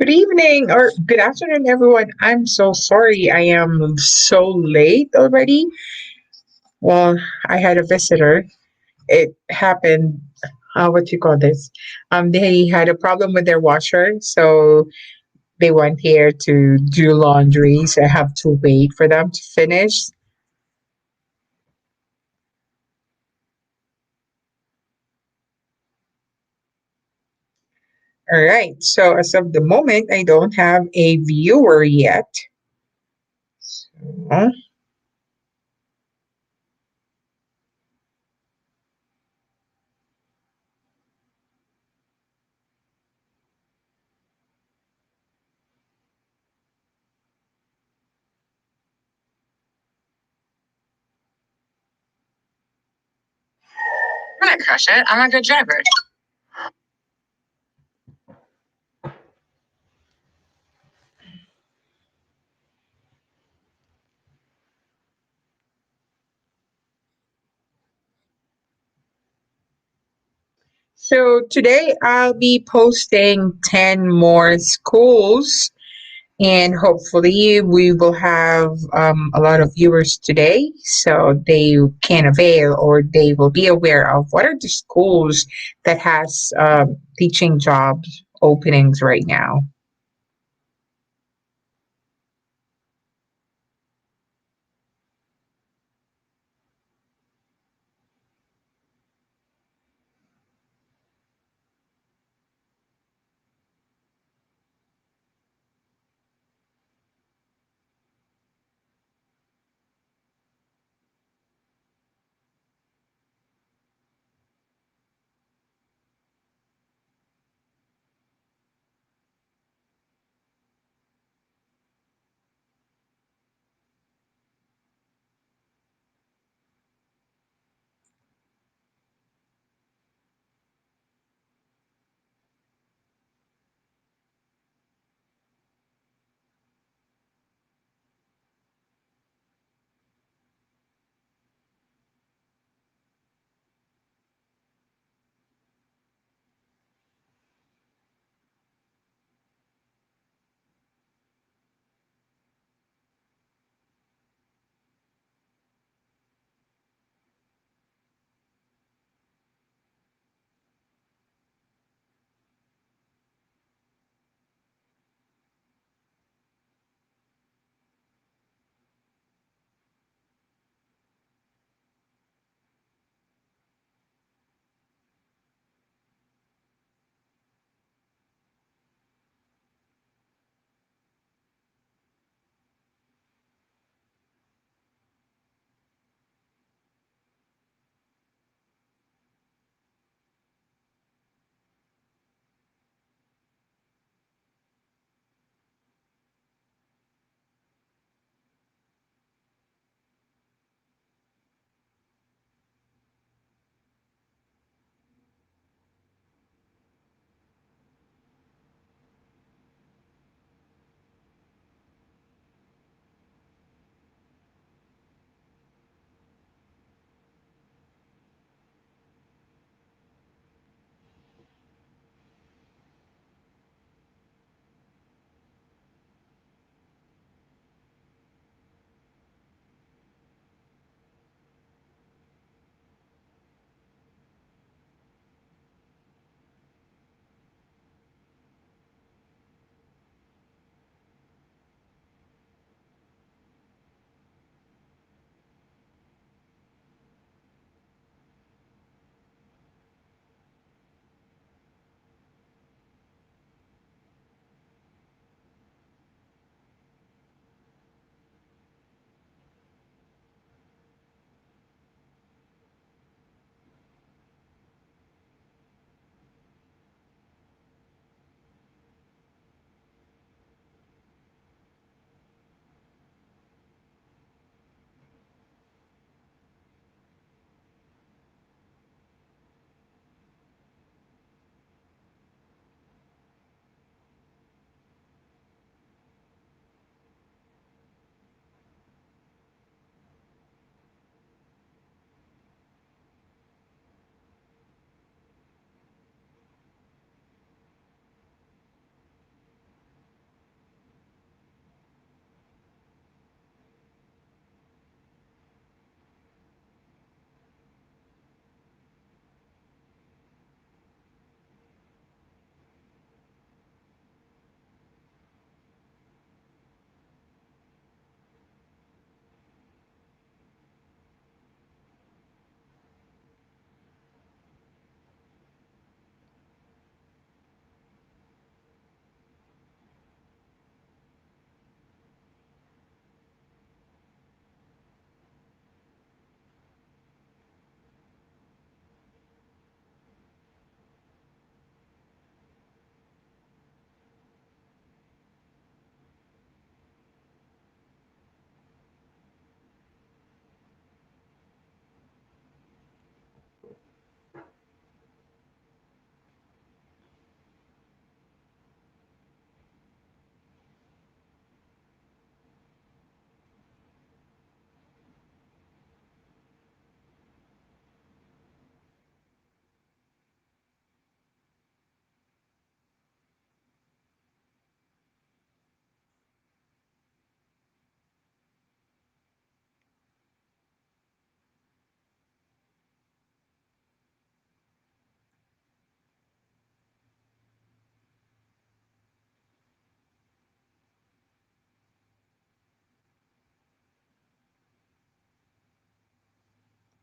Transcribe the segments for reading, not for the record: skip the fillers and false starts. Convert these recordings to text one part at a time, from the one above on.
Good evening or good afternoon, everyone. I'm so sorry I am so late already. Well, I had a visitor. It happened, what you call this? They had a problem with their washer, so they went here to do laundry. So I have to wait for them to finish. All right. So as of the moment, I don't have a viewer yet. Huh? I'm gonna crush it. I'm a good driver. So today I'll be posting 10 more schools, and hopefully we will have a lot of viewers today so they can avail or they will be aware of what are the schools that has teaching jobs openings right now.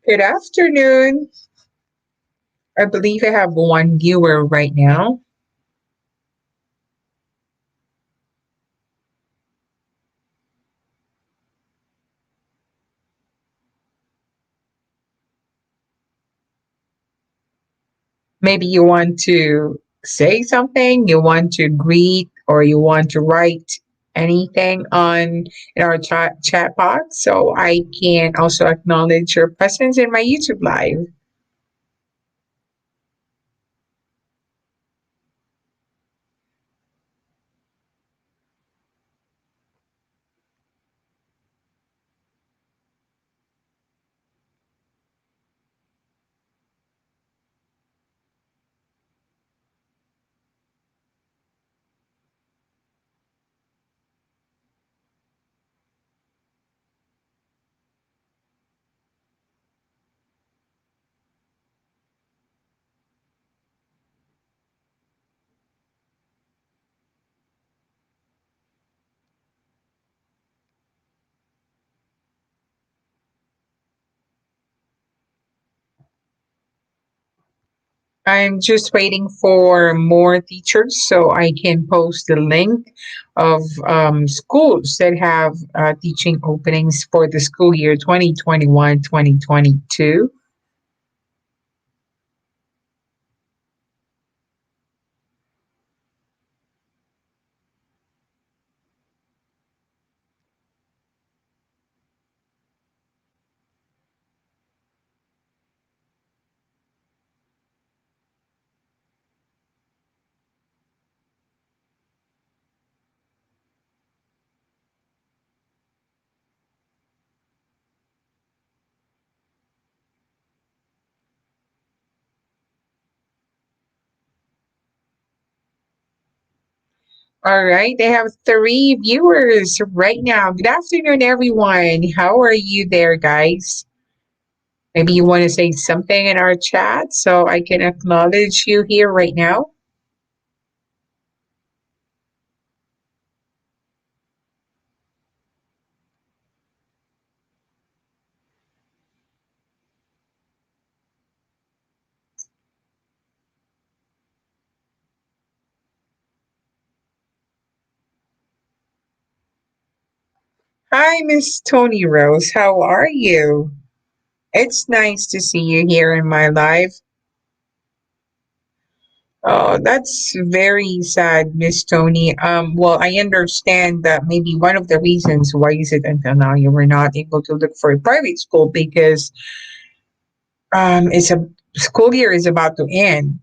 Good afternoon. I believe I have one viewer right now. Maybe you want to say something, you want to greet, or you want to write anything on in our chat box so I can also acknowledge your presence in my YouTube live. I'm just waiting for more teachers so I can post the link of schools that have teaching openings for the school year 2021-2022. All right, they have three viewers right now. Good afternoon, everyone. How are you there, guys? Maybe you want to say something in our chat so I can acknowledge you here right now. Hi, Miss Tony Rose. How are you? It's nice to see you here in my live. Oh, that's very sad, Miss Tony. Well, I understand that maybe one of the reasons why is it until now you were not able to look for a private school because it's a school year is about to end.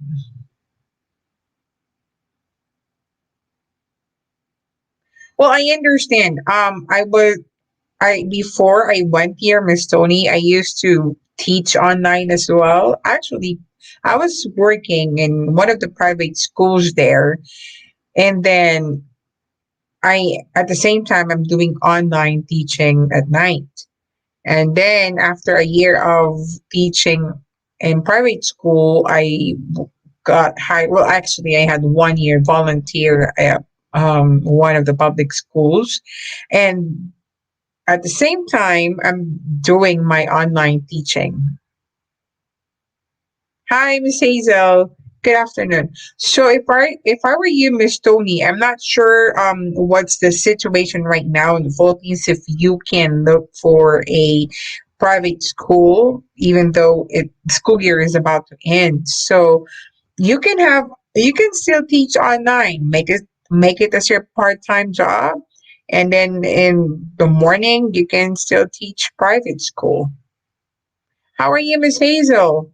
Well, I understand. I before I went here, Miss Tony, I used to teach online as well. Actually, I was working in one of the private schools there, and then I at the same time I'm doing online teaching at night. And then after a year of teaching in private school, got hired. Well, actually, I had 1 year volunteer at one of the public schools, and at the same time, I'm doing my online teaching. Hi, Miss Hazel. Good afternoon. So if I were you, Miss Tony, I'm not sure what's the situation right now in the Philippines if you can look for a private school, even though it school year is about to end. So you can still teach online. Make it as your part-time job. And then in the morning you can still teach private school. How are you, Miss Hazel?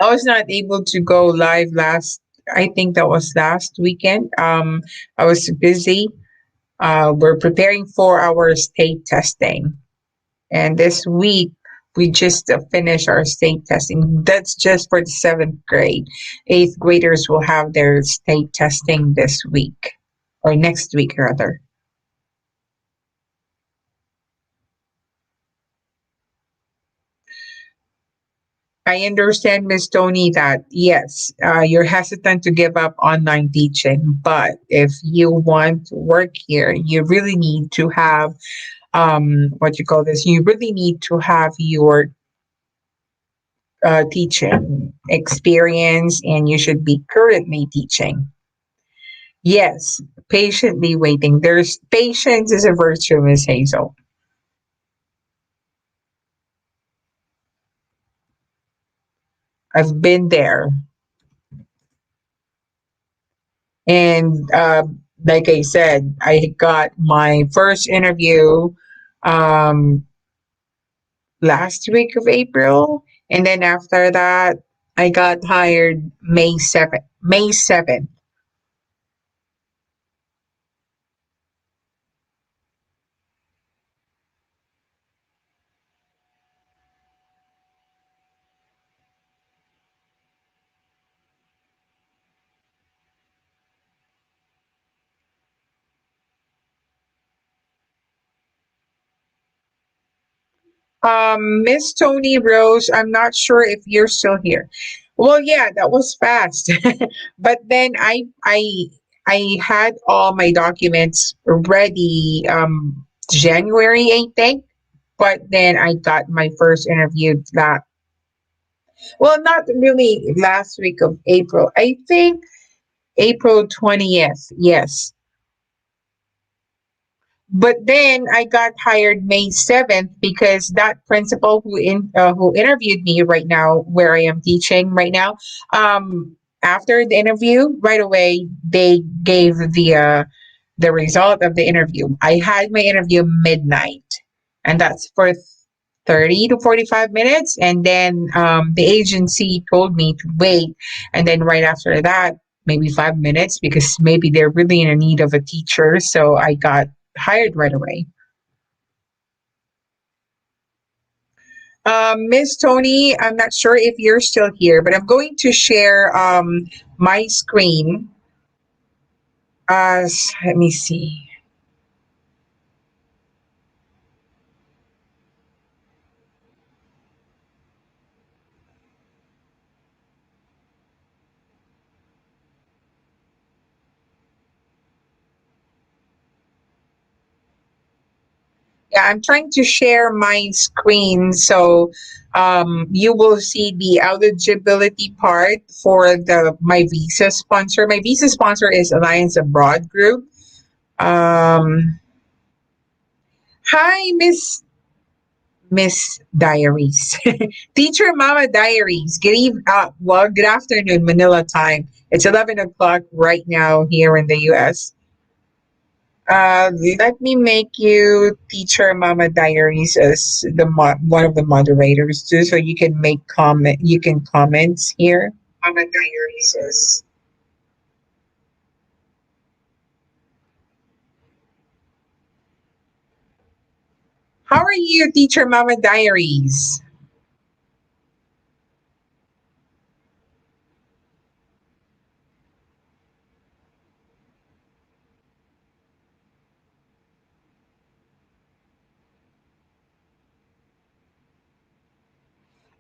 I was not able to go live last. I think that was last weekend. I was busy. We're preparing for our state testing, and this week we just finished our state testing. That's just for the seventh grade. Eighth graders will have their state testing this week or next week, rather. I understand, Miss Tony, that yes, you're hesitant to give up online teaching, but if you want to work here, you really need to have what you call this, you really need to have your teaching experience, and you should be currently teaching. Yes, patiently waiting. There's patience is a virtue, Miss Hazel. I've been there. And like I said, I got my first interview um, last week of April. And then after that, I got hired May 7th. May 7th. Miss Tony Rose, I'm not sure if you're still here. Well, yeah, that was fast. But then I had all my documents ready January, I think. But then I got my first interview that, well, not really last week of April. I think April 20th. Yes. But then I got hired May 7th because that principal who interviewed me right now, where I am teaching right now, after the interview, right away they gave the result of the interview. I had my interview midnight, and that's for 30 to 45 minutes. And then the agency told me to wait. And then right after that, maybe 5 minutes, because maybe they're really in a need of a teacher. So I got hired right away. Miss Tony, I'm not sure if you're still here, but I'm going to share my screen. Let me see. Yeah, I'm trying to share my screen so you will see the eligibility part for the my visa sponsor. My visa sponsor is Alliance Abroad Group. Hi, Miss Diaries, Teacher Mama Diaries. Good afternoon, Manila time. It's 11 o'clock right now here in the U.S. Let me make you Teacher Mama Diaries as one of the moderators too, so you can make comment. You can comment here. Mama Diaries is. How are you, Teacher Mama Diaries?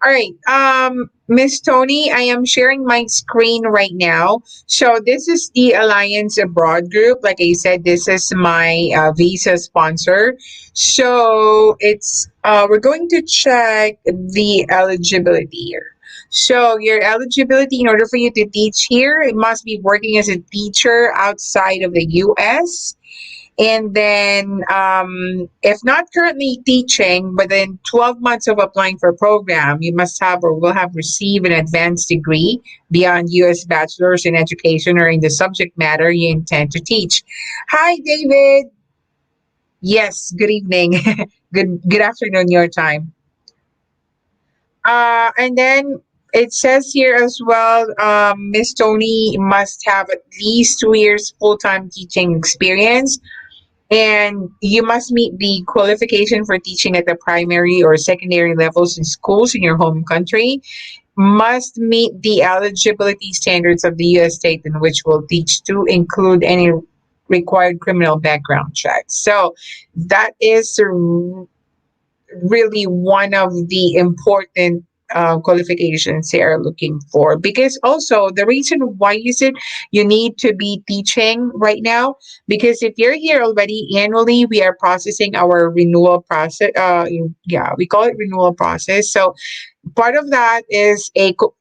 All right. Miss Tony, I am sharing my screen right now. So this is the Alliance Abroad Group. Like I said, this is my visa sponsor. So it's we're going to check the eligibility here. So your eligibility, in order for you to teach here, it must be working as a teacher outside of the U.S. And then, if not currently teaching, within 12 months of applying for a program, you must have or will have received an advanced degree beyond U.S. bachelor's in education or in the subject matter you intend to teach. Hi, David. Yes, good evening. Good afternoon, your time. And then it says here as well, Miss Tony must have at least 2 years full-time teaching experience, and you must meet the qualification for teaching at the primary or secondary levels in schools in your home country, must meet the eligibility standards of the U.S. state in which will teach, to include any required criminal background checks. So that is really one of the important qualifications they are looking for. Because also the reason why is it you need to be teaching right now, because if you're here already annually, we are processing our renewal process. Yeah, we call it renewal process. So part of that is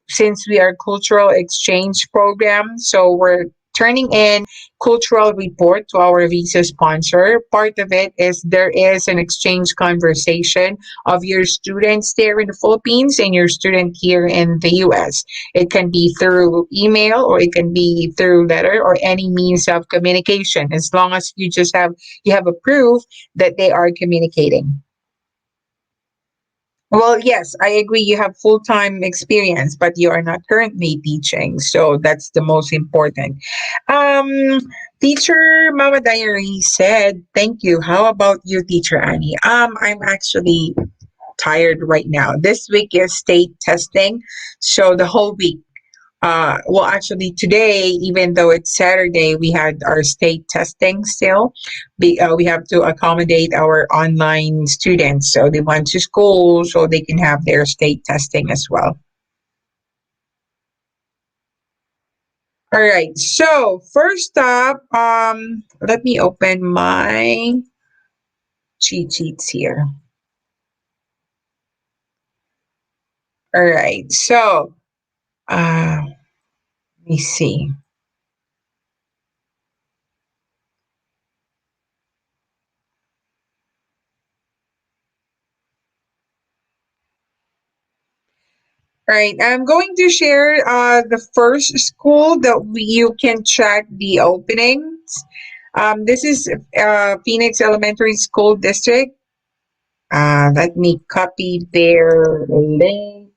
since we are cultural exchange program, so we're turning in cultural report to our visa sponsor. Part of it is there is an exchange conversation of your students there in the Philippines and your student here in the US. It can be through email or it can be through letter or any means of communication, as long as you have a proof that they are communicating. Well, yes, I agree. You have full time experience, but you are not currently teaching. So that's the most important. Um, Teacher Mama Diary said, "Thank you. How about you, Teacher Annie?" I'm actually tired right now. This week is state testing. So the whole week, well, actually, today, even though it's Saturday, we had our state testing still. We have to accommodate our online students. So they went to school so they can have their state testing as well. All right. So first up, let me open my cheat sheets here. All right. So let me see. All right, I'm going to share the first school that you can check the openings. This is Phoenix Elementary School District. Let me copy their link,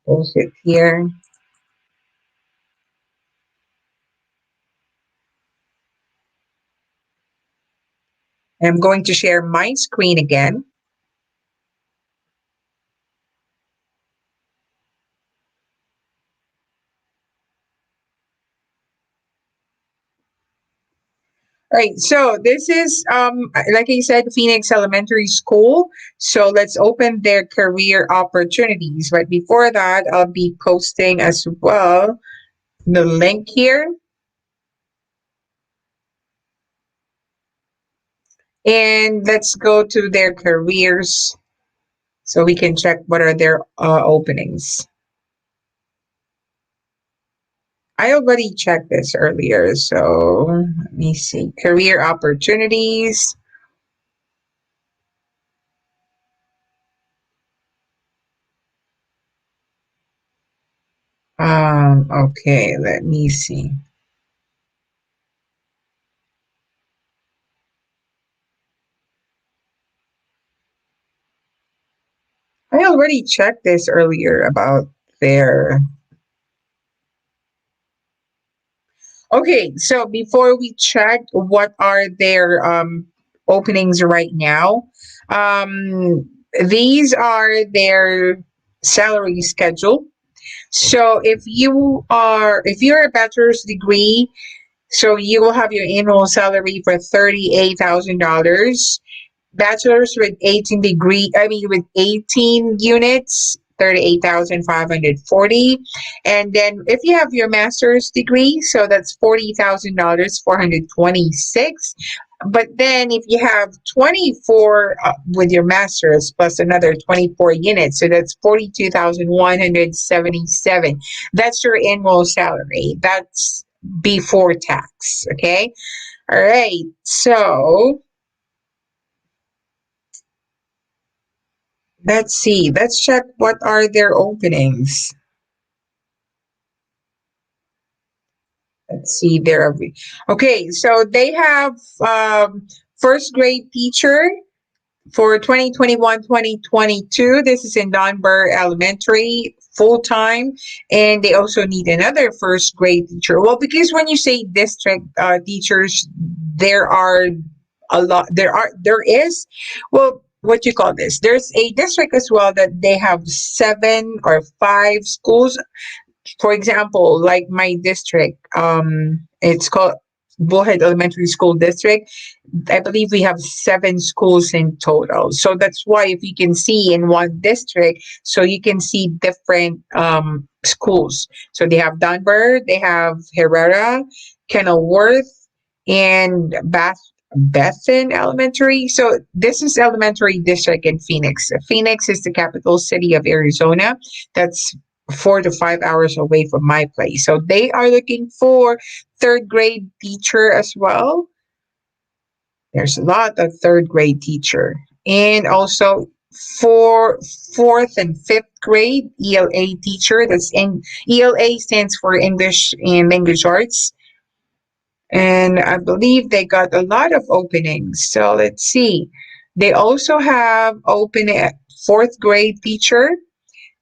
post it here. I'm going to share my screen again. All right, so this is, like I said, Phoenix Elementary School. So let's open their career opportunities. But before that, I'll be posting as well the link here. And let's go to their careers so we can check what are their openings. I already checked this earlier, so let me see. Career opportunities. Okay, let me see. I already checked this earlier about their. Okay, so before we check what are their openings right now, these are their salary schedule. So if you're a bachelor's degree, so you will have your annual salary for $38,000. Bachelor's with 18 units, 38,540. And then if you have your master's degree, so that's $40,000, 426. But then if you have 24 with your master's plus another 24 units, so that's 42,177. That's your annual salary. That's before tax. Okay. All right. So let's see. Let's check what are their openings. Let's see. Okay. So they have first grade teacher for 2021-2022. This is in Donber Elementary full time, and they also need another first grade teacher. Well, because when you say district teachers, there are a lot. There is, well, what you call this? There's a district as well that they have 7 or 5 schools. For example, like my district, it's called Bullhead Elementary School District, I believe we have 7 schools in total. So that's why if you can see in one district, so you can see different schools. So they have Dunbar, they have Herrera, Kenilworth, and Bethan Elementary. So this is elementary district in Phoenix. Phoenix is the capital city of Arizona. That's 4 to 5 hours away from my place. So they are looking for third grade teacher as well. There's a lot of third grade teacher. And also for fourth and fifth grade ELA teacher. That's in ELA stands for English and Language Arts. And I believe they got a lot of openings. So let's see. They also have open fourth grade teacher.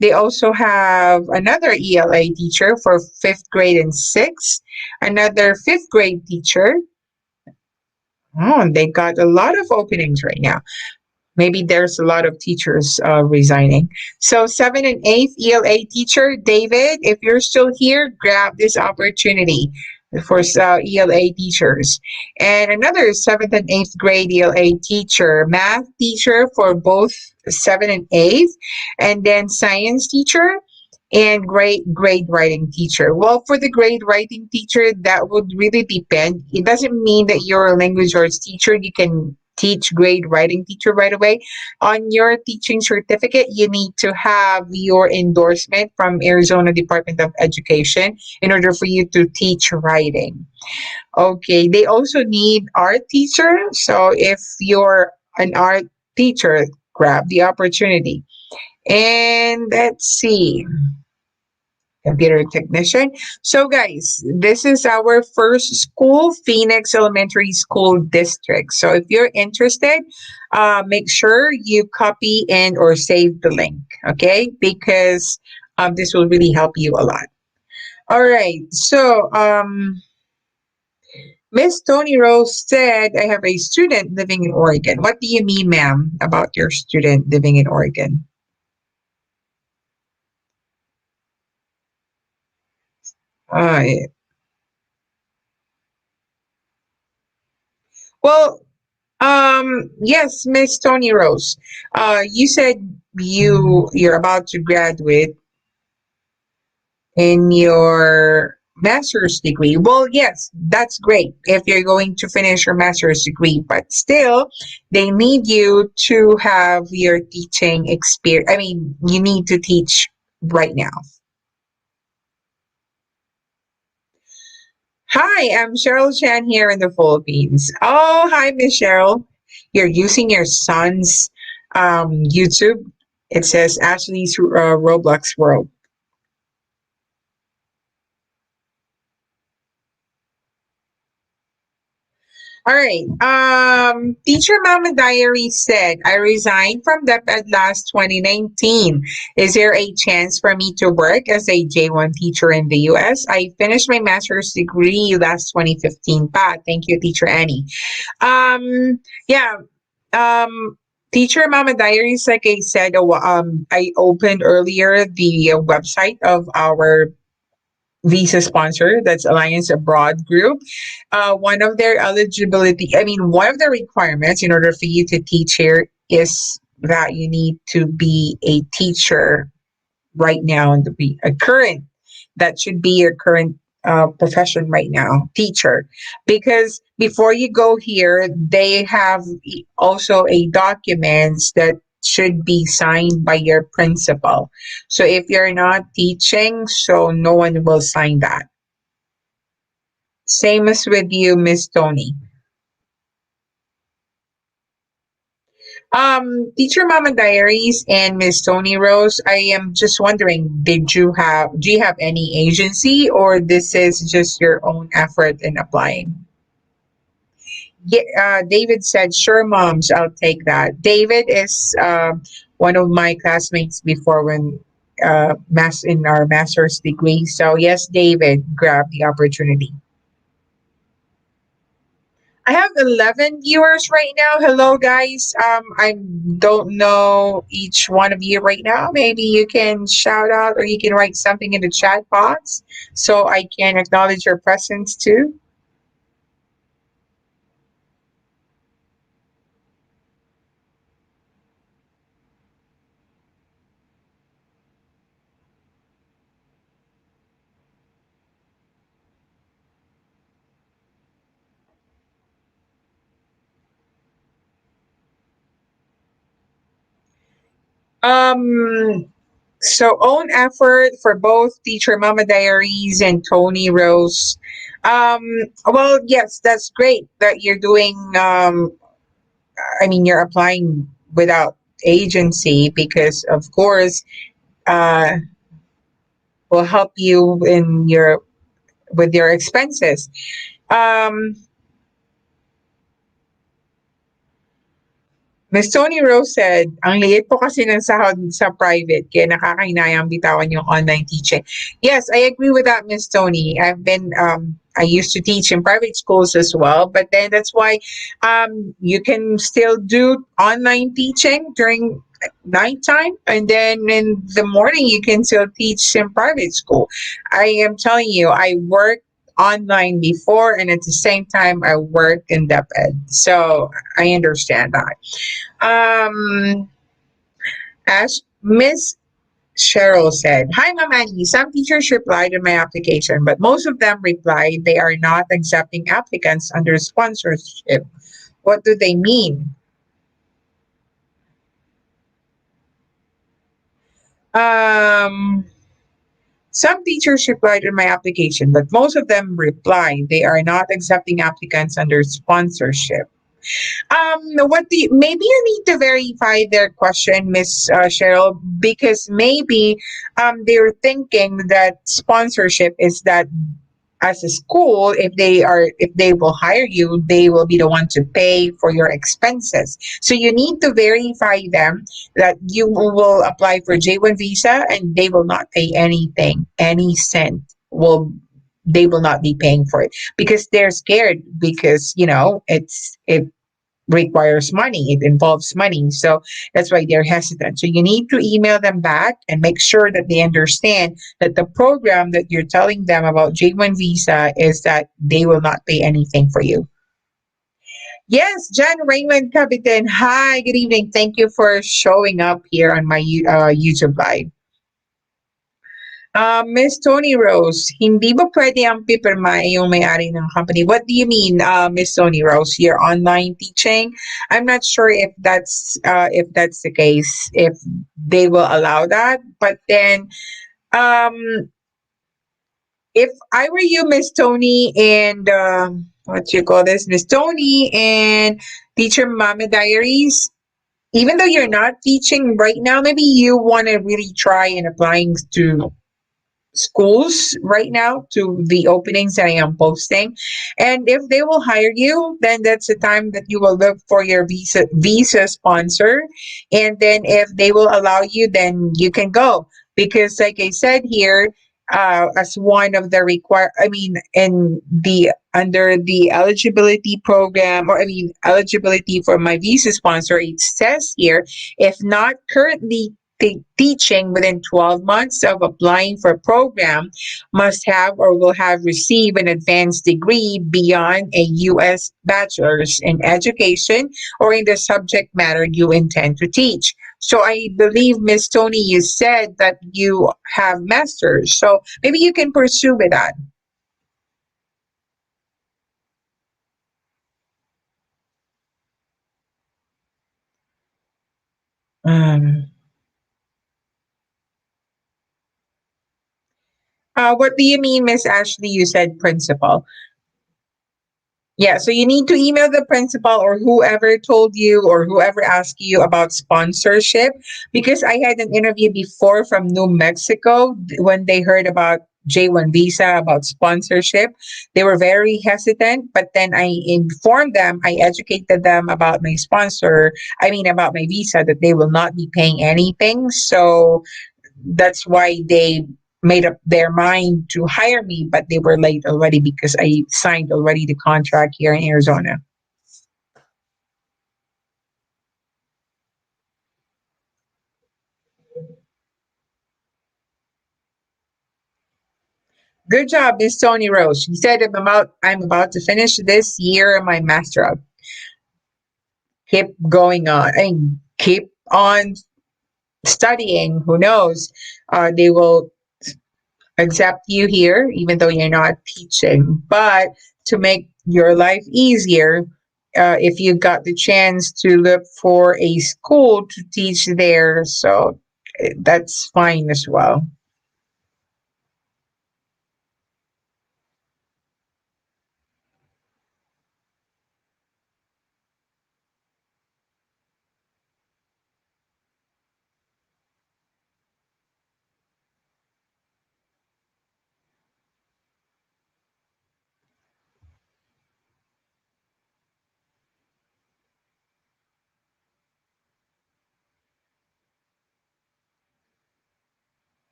They also have another ELA teacher for fifth grade and sixth, another fifth grade teacher. Oh, they got a lot of openings right now. Maybe there's a lot of teachers resigning. So seventh and eighth ELA teacher, David, if you're still here, grab this opportunity for ELA teachers. And another seventh and eighth grade ELA teacher, math teacher for both seventh and eighth, and then science teacher and grade writing teacher. Well, for the grade writing teacher, that would really depend. It doesn't mean that you're a language arts teacher, you can teach grade writing teacher right away. On your teaching certificate, you need to have your endorsement from Arizona Department of Education in order for you to teach writing. Okay, they also need art teacher. So if you're an art teacher, grab the opportunity. And let's see, computer technician. So guys, this is our first school, Phoenix Elementary School District. So if you're interested, make sure you copy and or save the link, okay? Because this will really help you a lot. All right, so Miss Tony Rose said, I have a student living in Oregon. What do you mean, ma'am, about your student living in Oregon? Uh, well, yes, Miss Tony Rose. You said you're about to graduate in your master's degree. Well, yes, that's great if you're going to finish your master's degree, but still, they need you to have your teaching experience. I mean, you need to teach right now. Hi, I'm Cheryl Chan here in the Philippines. Oh, hi, Miss Cheryl. You're using your son's YouTube. It says Ashley's Roblox World. All right. Teacher Mama Diary said, I resigned from DepEd last 2019. Is there a chance for me to work as a J1 teacher in the US? I finished my master's degree last 2015. Pa, thank you, Teacher Annie. Yeah. Teacher Mama Diaries, like I said, I opened earlier the website of our visa sponsor, that's Alliance Abroad Group. One of their eligibility, I mean, one of the requirements in order for you to teach here is that you need to be a teacher right now and to be a current, that should be your current profession right now, teacher. Because before you go here, they have also a documents that should be signed by your principal. So if you're not teaching, so no one will sign that. Same as with you, Miss Tony. Teacher Mama Diaries and Miss Tony Rose, I am just wondering, do you have any agency or this is just your own effort in applying? Yeah, David said, sure, moms, I'll take that. David is one of my classmates before when in our master's degree. So yes, David, grab the opportunity. I have 11 viewers right now. Hello, guys. I don't know each one of you right now. Maybe you can shout out or you can write something in the chat box so I can acknowledge your presence too. Um, so own effort for both Teacher Mama Diaries and Tony Rose. Um, well, yes, that's great that you're doing. I mean, you're applying without agency because, of course, uh, will help you in your with your expenses. Um, Miss Tony Rose said, ang liit po kasi ng sahod sa private kaya nakakahinayang bitawan yung online teaching. Yes, I agree with that, Miss Tony. I used to teach in private schools as well, but then that's why you can still do online teaching during nighttime, and then in the morning you can still teach in private school. I am telling you, I worked online before, and at the same time I worked in dep ed, so I understand that. Um, as Miss Cheryl said, "Hi, Ma'am Annie. Some teachers replied to my application, but most of them replied they are not accepting applicants under sponsorship. What do they mean?" Um, some teachers replied to my application, but most of them replied they are not accepting applicants under sponsorship. What the maybe you need to verify their question, Miss Cheryl, because maybe they're thinking that sponsorship is that as a school, if they will hire you, they will be the one to pay for your expenses. So you need to verify them that you will apply for J1 visa and they will not pay anything, any cent will they will not be paying for it because they're scared because it requires money. It involves money. So that's why they're hesitant. So you need to email them back and make sure that they understand that the program that you're telling them about J1 visa is that they will not pay anything for you. Yes, John Raymond Capitan. Hi, good evening. Thank you for showing up here on my YouTube live. Miss Tony Rose, hindi ba pwede ang pipirma yung may-ari ng company? What do you mean, Miss Tony Rose? Your online teaching? I'm not sure if that's the case, if they will allow that. But then, um, if I were you, Miss Tony, and what you call this, Miss Tony and Teacher Mama Diaries, even though you're not teaching right now, maybe you want to really try and applying to schools right now to the openings that I am posting. And if they will hire you, then that's the time that you will look for your visa sponsor. And then if they will allow you, then you can go. Because like I said here, as one of the in the under the eligibility program, or I mean eligibility for my visa sponsor, it says here, if not currently teaching within 12 months of applying for a program, must have or will have received an advanced degree beyond a U.S. bachelor's in education or in the subject matter you intend to teach. So I believe, Miss Tony, you said that you have masters. So maybe you can pursue with that. Um, what do you mean, Miss Ashley? You said principal. Yeah, so you need to email the principal or whoever told you or whoever asked you about sponsorship. Because I had an interview before from New Mexico when they heard about J1 visa, about sponsorship. They were very hesitant, but then I informed them, I educated them about my about my visa, that they will not be paying anything. So that's why they made up their mind to hire me, but they were late already because I signed already the contract here in Arizona. Good job, Miss Tony Rose. She said I'm about to finish this year my master. Keep going on and keep on studying. Who knows? They will accept you here, even though you're not teaching. But to make your life easier, if you got the chance to look for a school to teach there, so that's fine as well.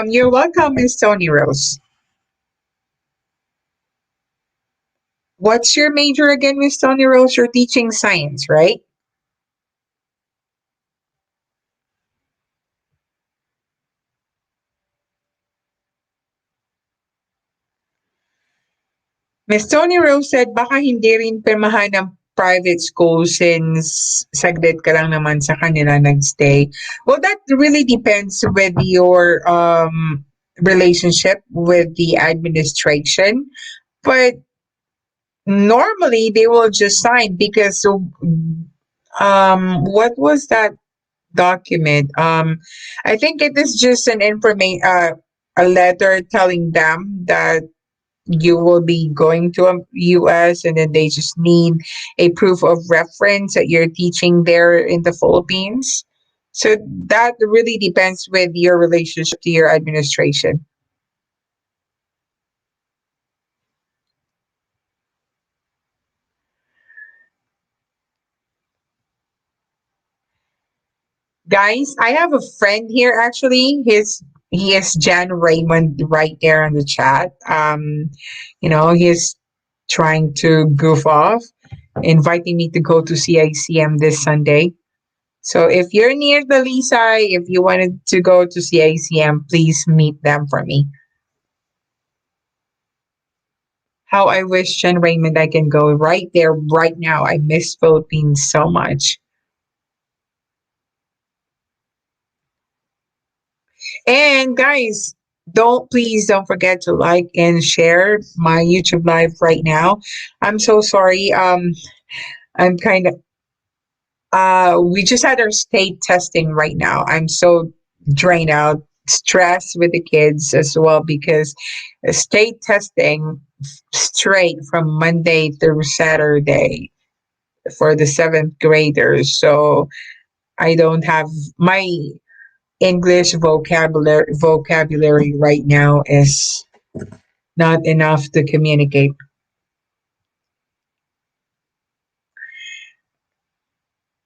You're welcome, Miss Tony Rose. What's your major again, Miss Tony Rose? You're teaching science, right? Miss Tony Rose said, baka hindi rin pirmahan ng private school since saglit ka lang naman sa kanila nagstay. Well, that really depends with your relationship with the administration. But normally they will just sign because what was that document? I think it is just an information a letter telling them that you will be going to a US, and then they just need a proof of reference that you're teaching there in the Philippines. So that really depends with your relationship to your administration. Guys, I have a friend here actually. He is Jan Raymond right there on the chat. He's trying to goof off, inviting me to go to CICM this Sunday. So if you're near the Lisai, if you wanted to go to CICM, please meet them for me. How I wish, Jen Raymond, I can go right there right now. I miss Philippines so much. And guys, please don't forget to like and share my YouTube live right now. I'm so sorry. I'm kind of we just had our state testing right now. I'm so drained out, stressed with the kids as well because state testing straight from Monday through Saturday for the seventh graders. So I don't have my English vocabulary right now is not enough to communicate.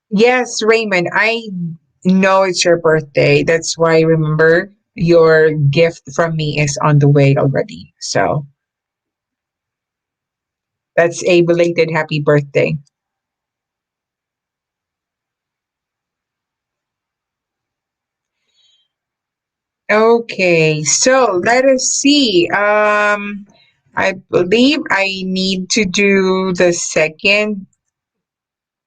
Yes, Raymond, I know it's your birthday. That's why remember your gift from me is on the way already. So that's a belated happy birthday. Okay, so let us see. I believe I need to do the second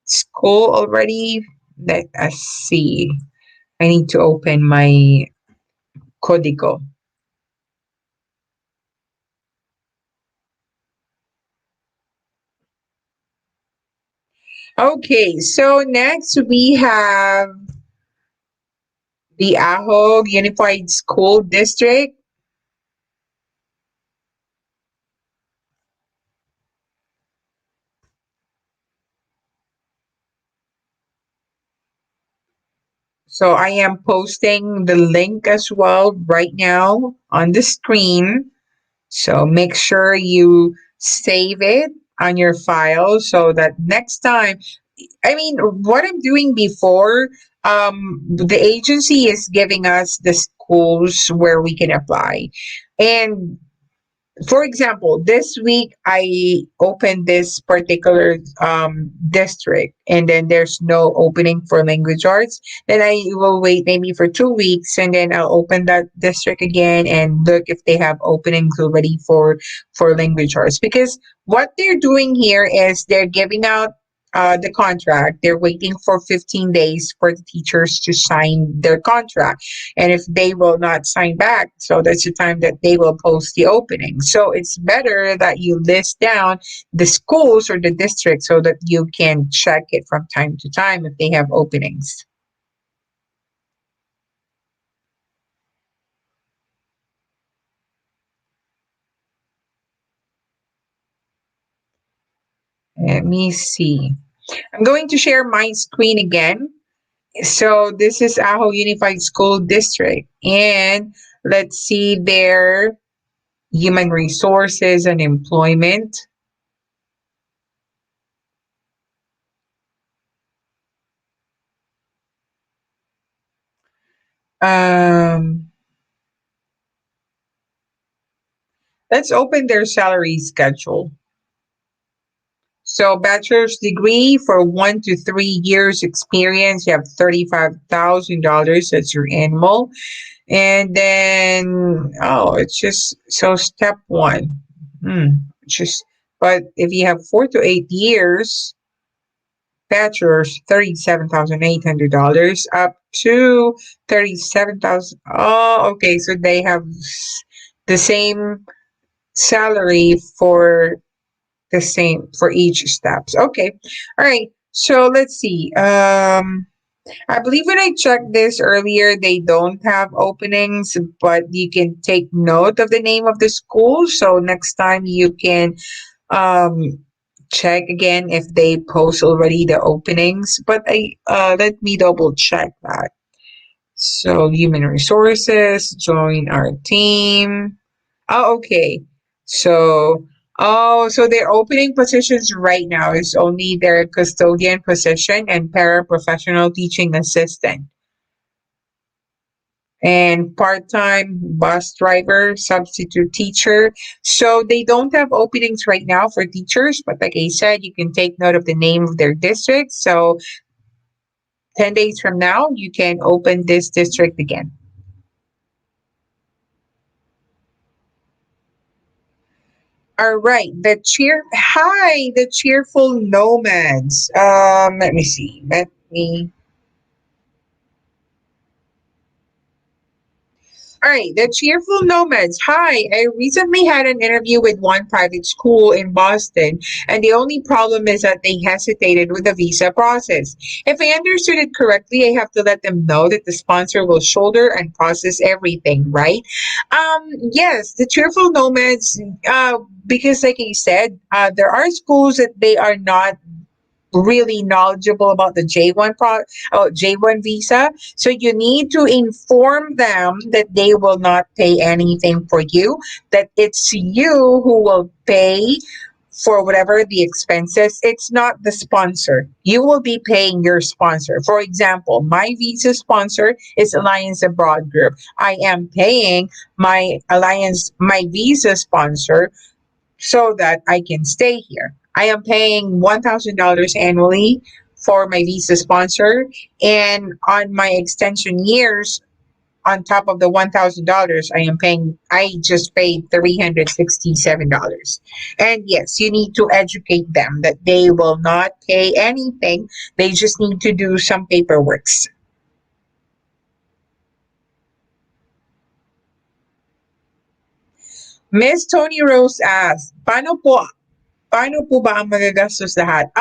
school already. Let us see. I need to open my Código. Okay, so next we have the Ahog Unified School District. So I am posting the link as well right now on the screen. So make sure you save it on your file so that next time, I mean, what I'm doing before, the agency is giving us the schools where we can apply. And for example, this week I opened this particular district, and then there's no opening for language arts. Then I will wait maybe for 2 weeks, and then I'll open that district again and look if they have openings already for language arts. Because what they're doing here is they're giving out the contract. They're waiting for 15 days for the teachers to sign their contract. And if they will not sign back, so that's the time that they will post the opening. So it's better that you list down the schools or the district so that you can check it from time to time if they have openings. Let me see. I'm going to share my screen again. So this is Aho Unified School District. And let's see their human resources and employment. Um, let's open their salary schedule. So bachelor's degree for 1 to 3 years experience, you have $35,000. That's your annual. And then, oh, it's just, so step one. Just, but if you have 4 to 8 years, bachelor's, $37,800 up to 37,000. Oh, okay. So they have the same salary for the same for each steps. Okay. All right. So let's see. I believe when I checked this earlier, they don't have openings, but you can take note of the name of the school. So next time you can um check again if they post already the openings. But I let me double check that. So human resources, join our team. Oh, okay. So, oh, so their opening positions right now is only their custodian position and paraprofessional teaching assistant and part-time bus driver, substitute teacher. So they don't have openings right now for teachers, but like I said, you can take note of the name of their district. So 10 days from now, you can open this district again. All right, the cheerful nomads. Let me see. Let me All right, the cheerful nomads. Hi, I recently had an interview with one private school in Boston, and the only problem is that they hesitated with the visa process. If I understood it correctly, I have to let them know that the sponsor will shoulder and process everything, right? Yes, the cheerful nomads. Because like I said, there are schools that they are not really knowledgeable about the J1 visa. So you need to inform them that they will not pay anything for you, that it's you who will pay for whatever the expenses. It's not the sponsor. You will be paying your sponsor. For example, my visa sponsor is Alliance Abroad Group. I am paying my visa sponsor so that I can stay here. I am paying $1,000 annually for my visa sponsor, and on my extension years, on top of the $1,000, I just paid $367. And yes, you need to educate them that they will not pay anything. They just need to do some paperwork. Miss Tony Rose asked, paano po ba ang magagastos lahat?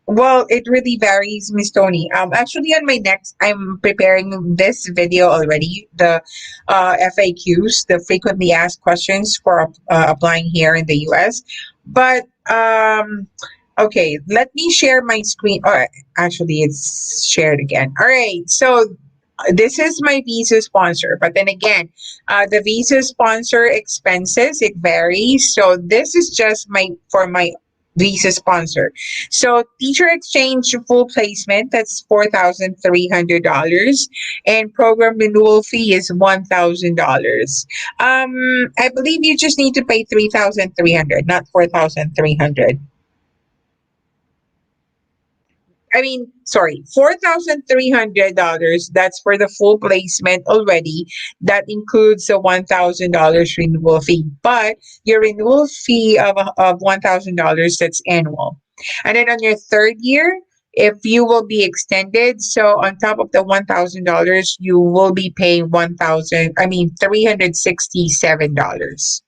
Well, it really varies, Miss Tony. Actually, on my next, I'm preparing this video already. The FAQs, the frequently asked questions for applying here in the U.S. But okay, let me share my screen. Or actually, it's shared again. All right, so this is my visa sponsor, but then again, the visa sponsor expenses, it varies. So this is just my visa sponsor. So teacher exchange full placement, that's $4,300, and program renewal fee is $1,000. I believe you just need to pay 3,300, not 4,300. I mean, sorry, $4,300. That's for the full placement already. That includes the $1,000 renewal fee. But your renewal fee of $1,000, that's annual. And then on your third year, if you will be extended, so on top of the $1,000, you will be paying $367.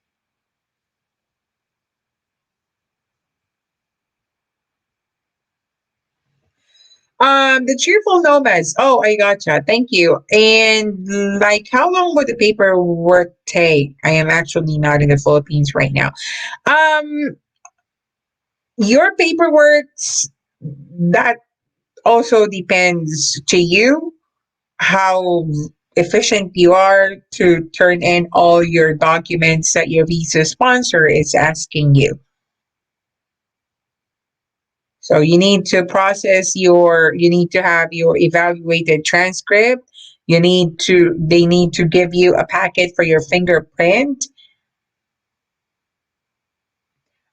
The cheerful nomads. Oh, I gotcha. Thank you. And like, how long would the paperwork take? I am actually not in the Philippines right now. Um, your paperwork's that also depends to you how efficient you are to turn in all your documents that your visa sponsor is asking you. So you need to have your evaluated transcript. They need to give you a packet for your fingerprint.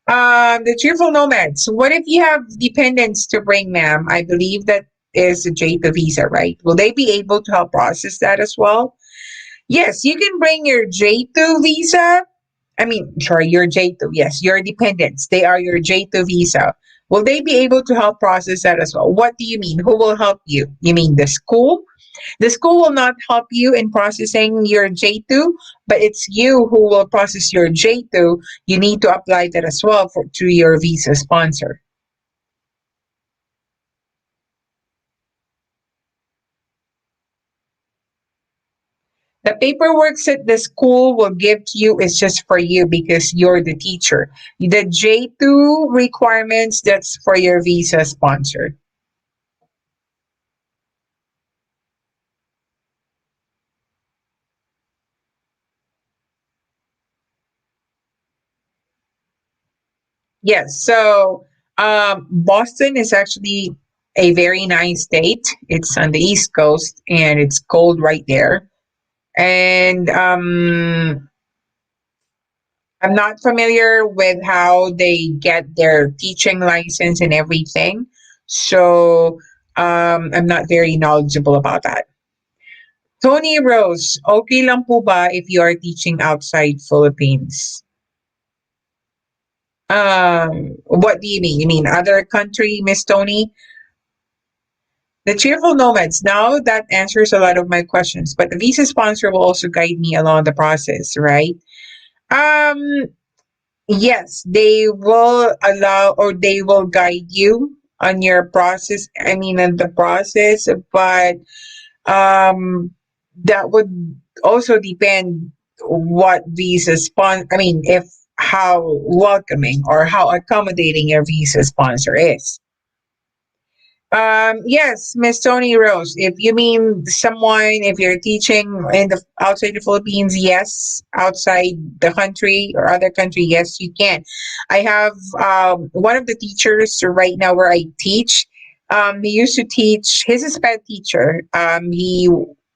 The cheerful nomads. What if you have dependents to bring, ma'am? I believe that is a J2 visa, right? Will they be able to help process that as well? Yes, you can bring your J2 visa. I mean, sorry, your J2. Yes, your dependents. They are your J2 visa. Will they be able to help process that as well? What do you mean? Who will help you? You mean the school? The school will not help you in processing your J2, but it's you who will process your J2. You need to apply that as well to your visa sponsor. The paperwork that the school will give to you is just for you because you're the teacher. The J2 requirements, that's for your visa sponsor. Yes. So Boston is actually a very nice state. It's on the East Coast and it's cold right there. And I'm not familiar with how they get their teaching license and everything. So I'm not very knowledgeable about that. Tony Rose, okay lang po ba if you are teaching outside Philippines? What do you mean? You mean other country, Miss Tony? The cheerful nomads. Now that answers a lot of my questions, but the visa sponsor will also guide me along the process, right? Um, yes, they will allow or they will guide you on your process. I mean, on the process, but that would also depend what visa I mean, if how welcoming or how accommodating your visa sponsor is. Yes, Miss Tony Rose. If you mean someone, if you're teaching in the outside the Philippines, yes. Outside the country or other country, yes, you can. I have one of the teachers right now where I teach. He used to teach. He's a sped teacher. He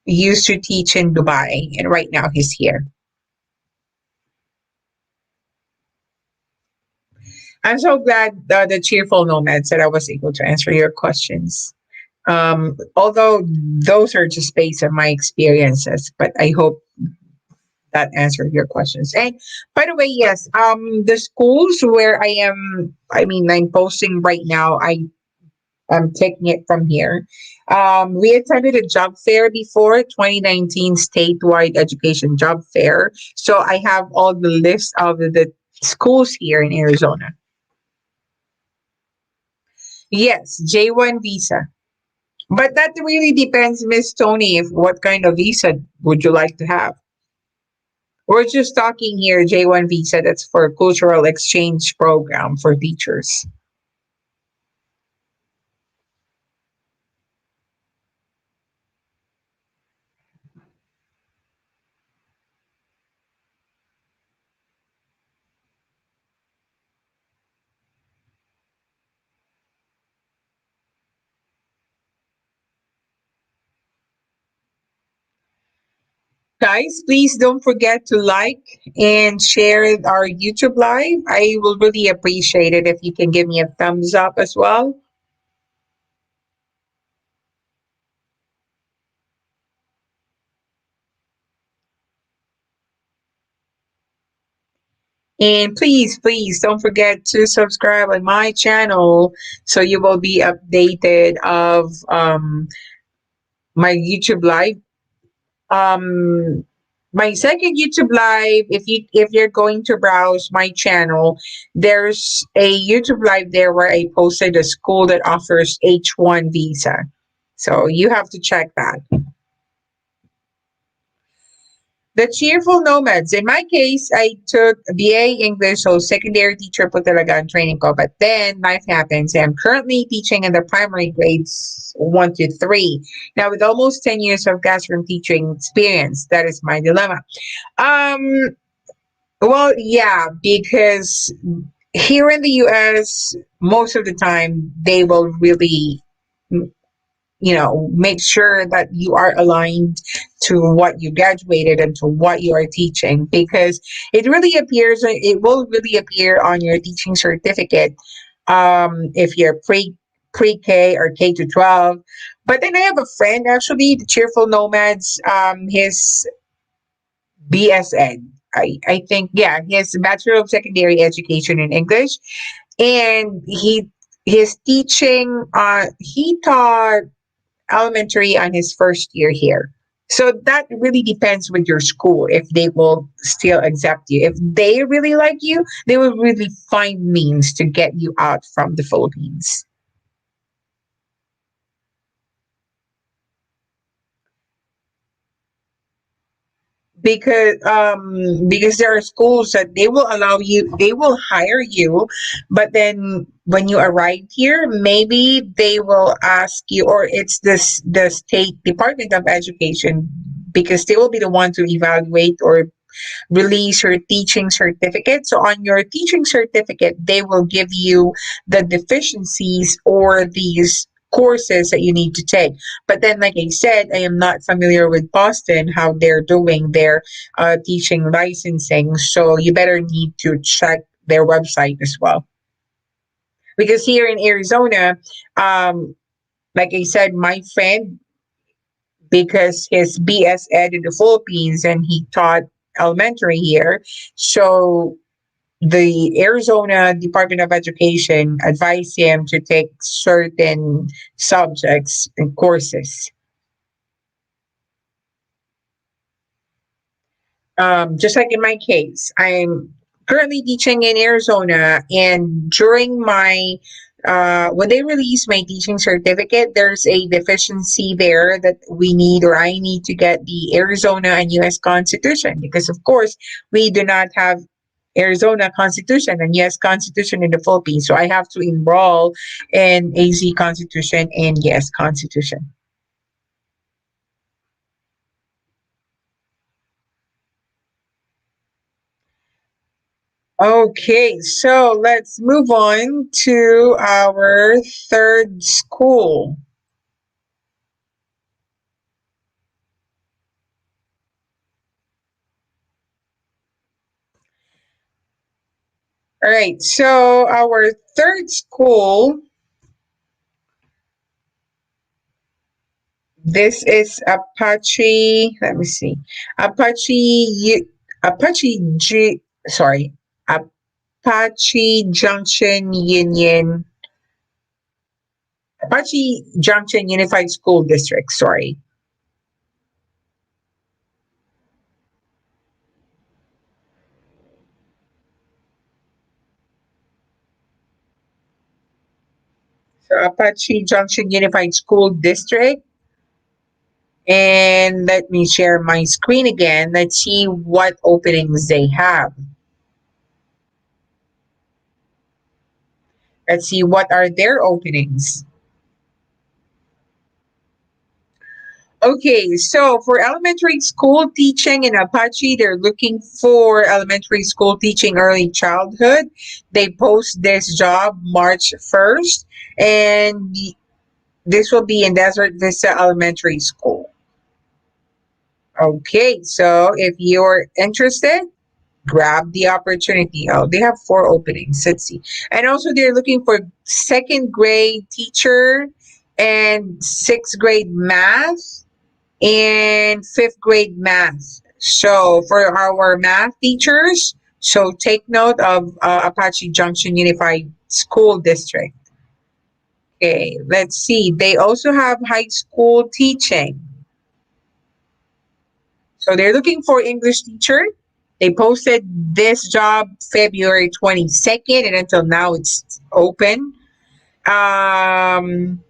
used to teach in Dubai, and right now he's here. I'm so glad the cheerful nomad said I was able to answer your questions. Although those are just based on my experiences, but I hope that answered your questions. And by the way, yes, the schools where I mean, I'm posting right now, I'm taking it from here. We attended a job fair before 2019 statewide education job fair. So I have all the list of the schools here in Arizona. Yes, J1 visa. But that really depends, Miss Tony, if what kind of visa would you like to have? We're just talking here J1 visa, that's for cultural exchange program for teachers. Guys, please don't forget to like and share our YouTube live. I will really appreciate it if you can give me a thumbs up as well. And please, please don't forget to subscribe on my channel so you will be updated of my YouTube live. Um, my second YouTube live, if you're going to browse my channel, there's a YouTube live there where I posted a school that offers H1 visa. So you have to check that. The cheerful nomads. In my case, I took BA English, so secondary teacher po talaga ang training ko. But then life happens. I'm currently teaching in the primary grades 1 to 3. Now, with almost 10 years of classroom teaching experience, that is my dilemma. Um, well, yeah, because here in the US, most of the time they will really make sure that you are aligned to what you graduated and to what you are teaching, because it will really appear on your teaching certificate, if you're pre-K or K to 12. But then I have a friend, actually, the cheerful nomads, his BS Ed, I think, yeah, he has a Bachelor of Secondary Education in English, and he's teaching, he taught elementary on his first year here. So that really depends with your school if they will still accept you. If they really like you, they will really find means to get you out from the Philippines. Because there are schools that they will hire you, but then when you arrive here, maybe they will ask you, or it's the state department of education, because they will be the one to evaluate or release your teaching certificate. So on your teaching certificate, they will give you the deficiencies or these courses that you need to take. But then, like I said, I am not familiar with Boston, how they're doing their teaching licensing. So you better need to check their website as well. Because here in Arizona, um, like I said, my friend, because his BS Ed in the Philippines and he taught elementary here. So the Arizona Department of Education advised him to take certain subjects and courses. Just like in my case, I'm currently teaching in Arizona, and during my when they release my teaching certificate, there's a deficiency there that we need, or I need to get the Arizona and US Constitution, because of course we do not have Arizona Constitution and US Constitution in the Philippines. So I have to enroll in AZ Constitution and US Constitution. Okay, so let's move on to our third school. All right, so our third school, this is Apache. Let me see, Apache G. Sorry, Apache Junction Union, Apache Junction Unified School District. Sorry. So Apache Junction Unified School District. And let me share my screen again. Let's see what openings they have. Let's see what are their openings. Okay, so for elementary school teaching in Apache, they're looking for elementary school teaching early childhood. They post this job March 1st, and this will be in Desert Vista Elementary School. Okay, so if you're interested, grab the opportunity. Oh, they have 4 openings. Let's see. And also, they're looking for second grade teacher and sixth grade math and fifth grade math. So for our math teachers, So take note of Apache Junction Unified School District. Okay, let's see. They also have high school teaching. So they're looking for English teacher. They posted this job February 22nd, and until now it's open. Um,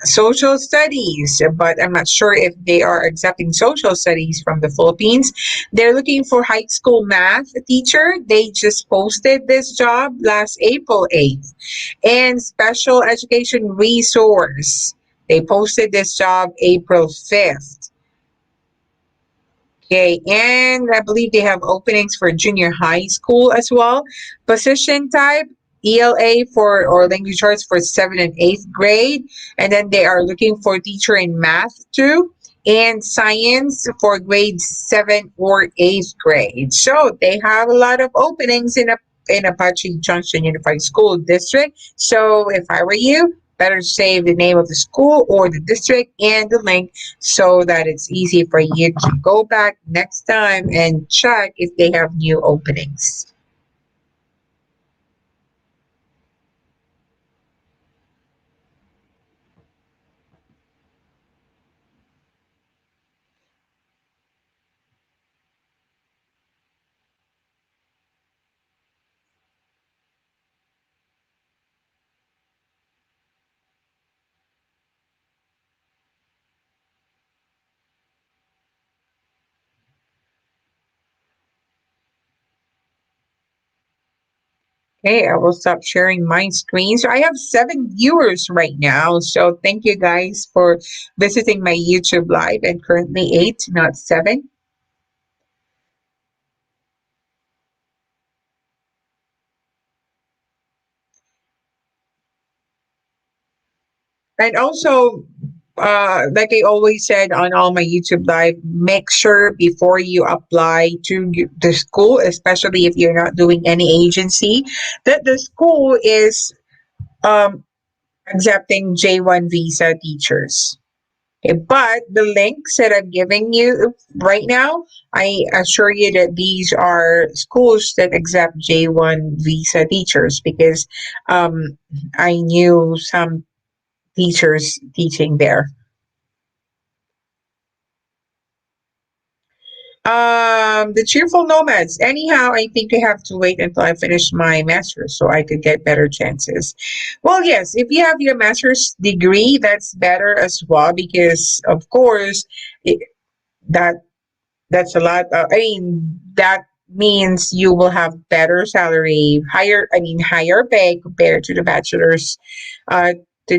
Social studies, but I'm not sure if they are accepting social studies from the Philippines. They're looking for high school math teacher. They just posted this job last April 8th. And special education resource. They posted this job April 5th. Okay, and I believe they have openings for junior high school as well. Position type ELA for or language arts for 7th and 8th grade, and then they are looking for teacher in math too, and science for grade 7 or 8th grade. So they have a lot of openings in Apache Junction Unified School District. So if I were you, better save the name of the school or the district and the link so that it's easy for you to go back next time and check if they have new openings. Okay, I will stop sharing my screen. So I have 7 viewers right now. So thank you guys for visiting my YouTube live, and currently 8, not 7. And also, like I always said on all my YouTube live, make sure before you apply to the school, especially if you're not doing any agency, that the school is um, accepting J1 visa teachers. Okay, but the links that I'm giving you right now, I assure you that these are schools that accept J1 visa teachers because um, I knew some teachers teaching there. The cheerful nomads. Anyhow, I think I have to wait until I finish my master's so I could get better chances. Well, yes, if you have your master's degree, that's better as well because, of course, it, that that's a lot. I mean, that means you will have better salary, higher. I mean, higher pay compared uh, to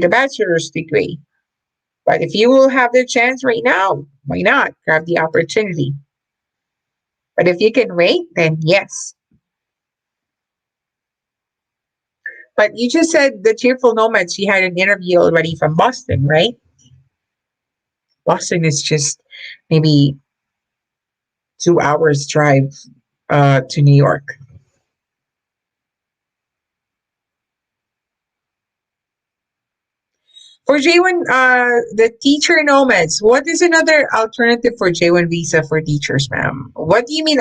the bachelor's degree. But if you will have the chance right now, why not grab the opportunity? But if you can wait, then yes. But you just said the cheerful nomads. You had an interview already from Boston, right? Boston is just maybe 2 hours drive to New York. For J1, the teacher nomads. What is another alternative for J1 visa for teachers, ma'am? What do you mean?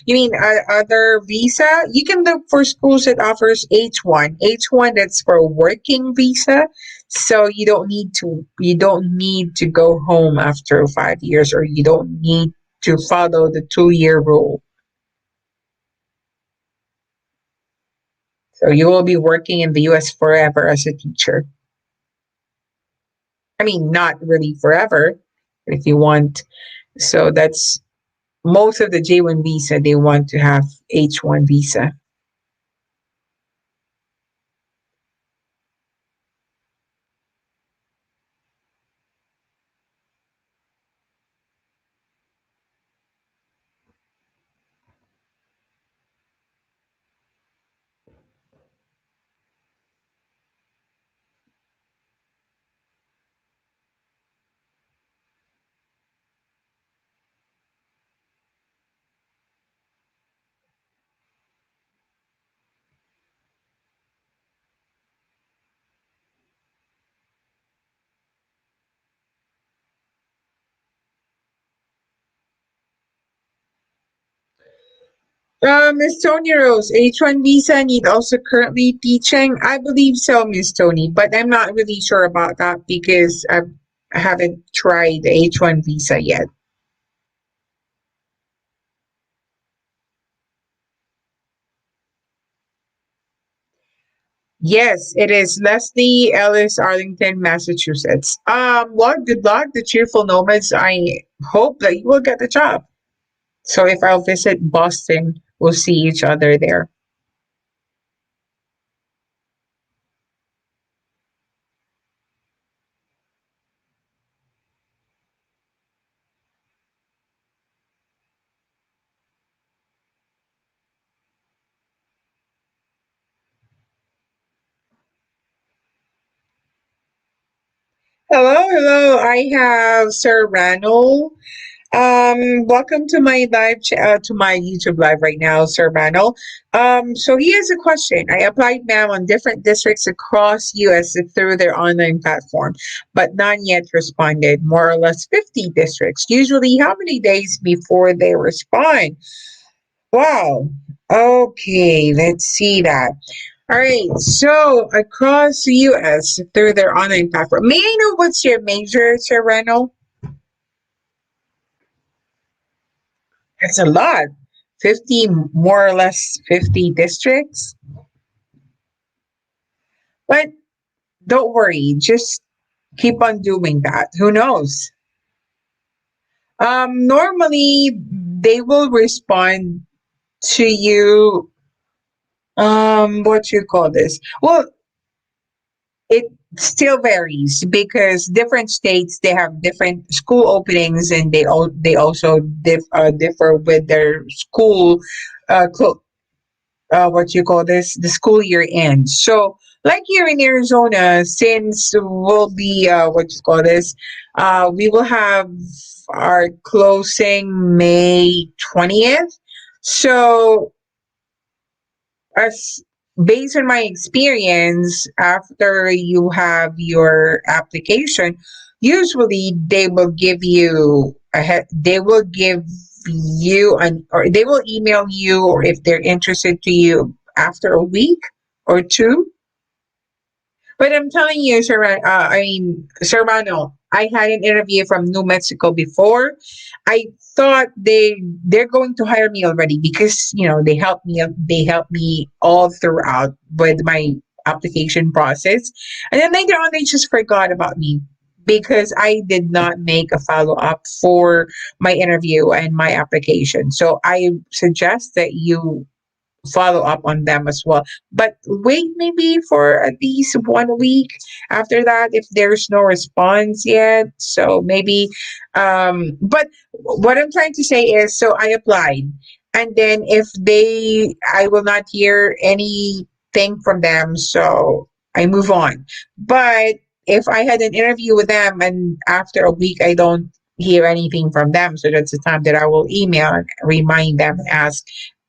You mean other visa? You can look for schools that offers H1. H1 that's for working visa. So you don't need to go home after 5 years, or you don't need to follow the 2-year rule. So you will be working in the US forever as a teacher. I mean, not really forever, if you want. So that's most of the J1 visa, they want to have H1 visa. Miss Tony Rose, H1 visa need also currently teaching? I believe so, Miss Tony, but I'm not really sure about that because I haven't tried the H1 visa yet. Yes, it is Leslie Ellis, Arlington, Massachusetts. Well, good luck, the cheerful nomads. I hope that you will get the job. So if I'll visit Boston, we'll see each other there. Hello, hello. I have Sir Ranul. Welcome to my to my YouTube live right now, Sir Ranul. So he has a question. I applied, ma'am, on different districts across US through their online platform, but none yet responded. More or less 50 districts. Usually, how many days before they respond? Wow. Okay, let's see that. All right, so across the US through their online platform. May I know what's your major, Sir Reno? That's a lot. 50, more or less 50 districts. But don't worry, just keep on doing that. Who knows? Normally, they will respond to you. What you call this? Well, it still varies because different states they have different school openings and they also differ with their school what you call this the school year ends. So like here in Arizona, since we'll be what you call this we will have our closing May 20th. So as based on my experience, after you have your application, usually they will give you they will give you an or they will email you or if they're interested to you after a week or two. But I'm telling you, Serrano, I had an interview from New Mexico before. I thought they're going to hire me already because they helped me all throughout with my application process, and then later on they just forgot about me because I did not make a follow up for my interview and my application. So I suggest that you follow up on them as well. But wait maybe for at least 1 week after that if there's no response yet. So maybe but what I'm trying to say is so I applied and then if I will not hear anything from them, so I move on. But if I had an interview with them and after a week I don't hear anything from them, so that's the time that I will email and remind them and ask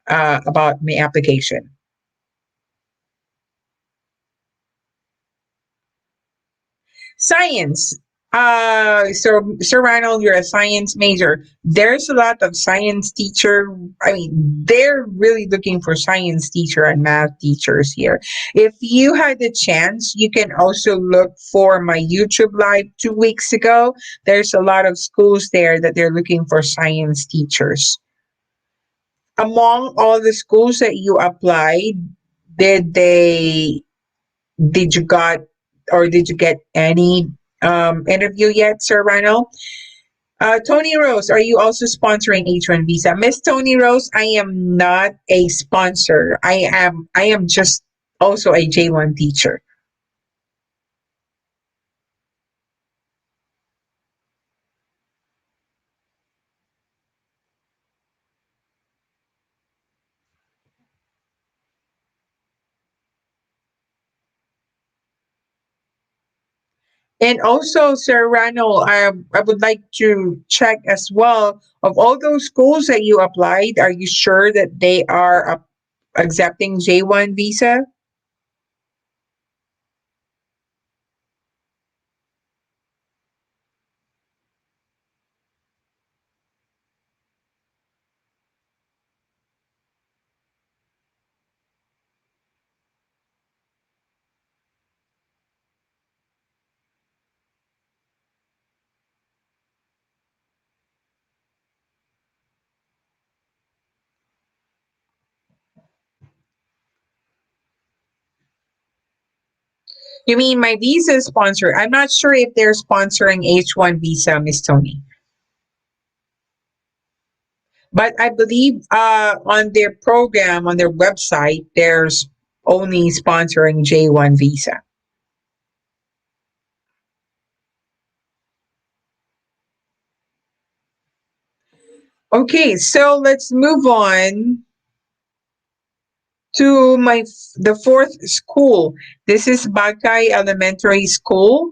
about my application. Science. So Sir Ronald, you're a science major. There's a lot of science teacher. I mean, they're really looking for science teacher and math teachers here. If you had the chance, you can also look for my YouTube live 2 weeks ago. There's a lot of schools there that they're looking for science teachers. Among all the schools that you applied, did they did you got or did you get any interview yet, Sir Rano? Tony Rose, are you also sponsoring H1 visa? Miss Tony Rose, I am not a sponsor. I am just also a J1 teacher. And also, Sir Rano, I would like to check as well of all those schools that you applied, are you sure that they are accepting J1 visa? You mean my visa sponsor? I'm not sure if they're sponsoring H1 visa, Miss Tony. But I believe on their program, on their website, there's only sponsoring J1 visa. Okay, so let's move on to the fourth school. This is Buckeye Elementary School.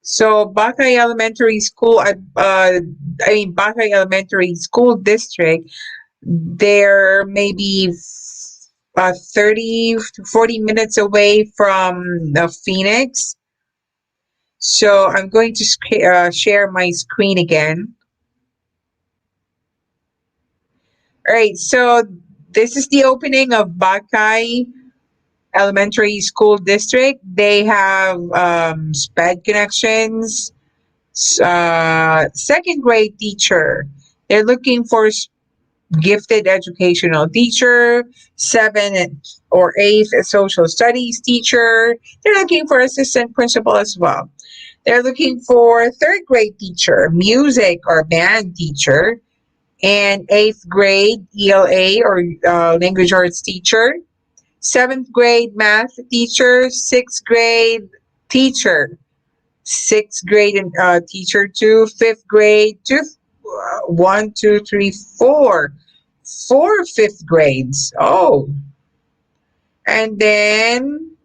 So Buckeye Elementary School, Buckeye Elementary School District, they're maybe 30 to 40 minutes away from Phoenix. So I'm going to share my screen again. All right, so this is the opening of Buckeye Elementary School District. They have SPED connections, second grade teacher. They're looking for gifted educational teacher, 7th or 8th social studies teacher. They're looking for assistant principal as well. They're looking for third grade teacher, music or band teacher, and 8th grade ELA or language arts teacher, 7th grade math teacher, 6th grade teacher, 6th grade teacher two, 5th grade two, 1, 2, 3, 4, 4 fifth grades. Oh, and then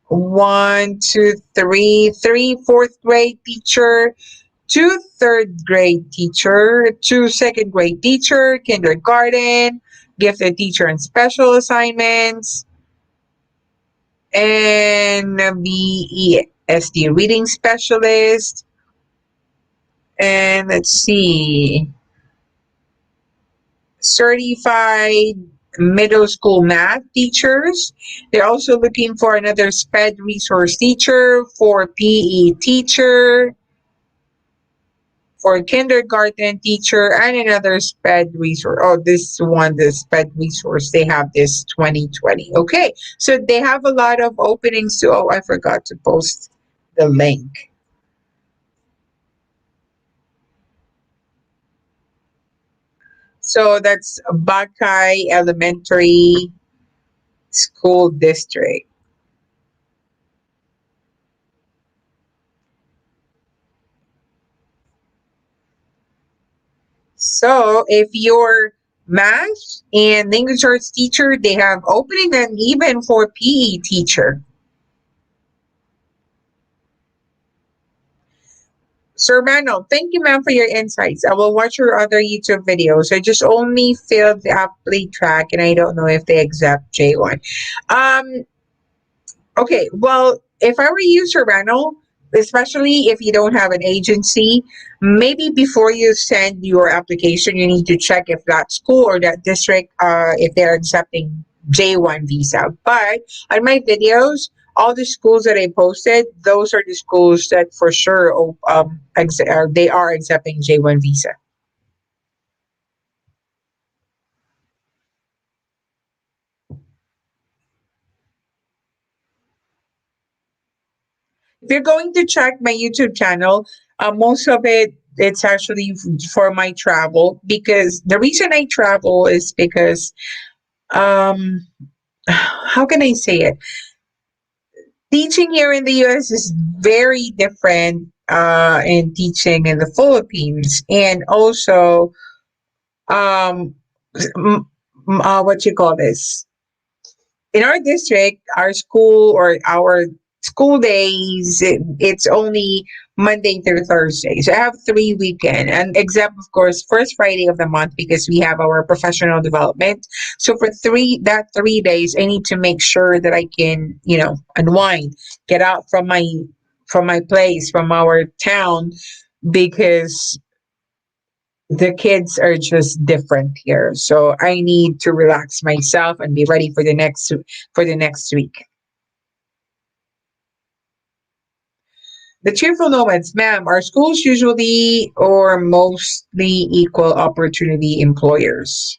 1, 2, 3, 3 fourth grade teacher, 2 third grade teacher, 2 second grade teacher, kindergarten, gifted teacher and special assignments, and BESD reading specialist. And let's see, certified middle school math teachers. They're also looking for another SPED resource teacher, for PE teacher, for kindergarten teacher, and another SPED resource. Oh, this one, the SPED resource, they have this 2020. Okay, so they have a lot of openings too. Oh, I forgot to post the link. So that's Buckeye Elementary School District. So if you're math and language arts teacher, they have opening, and even for PE teacher. Sir Manuel, thank you, ma'am, for your insights. I will watch your other YouTube videos. I just only filled the apply track, and I don't know if they accept J1. Um, okay, well, if I were you, Sir Manuel, especially if you don't have an agency, maybe before you send your application, you need to check if that school or that district, if they're accepting J1 visa. But on my videos, all the schools that I posted, those are the schools that for sure they are accepting J1 visa. If you're going to check my YouTube channel, most of it's actually for my travel, because the reason I travel is because um how can I say it? Teaching here in the US is very different in teaching in the Philippines, and also um what you call this, in our district, our school or our school days, it's only Monday through Thursday. So I have 3 weekend, and except of course first Friday of the month, because we have our professional development. So for 3 days, I need to make sure that I can, unwind, get out from my place, from our town, because the kids are just different here. So I need to relax myself and be ready for the next week. The cheerful nomads, ma'am, are schools usually or mostly equal opportunity employers?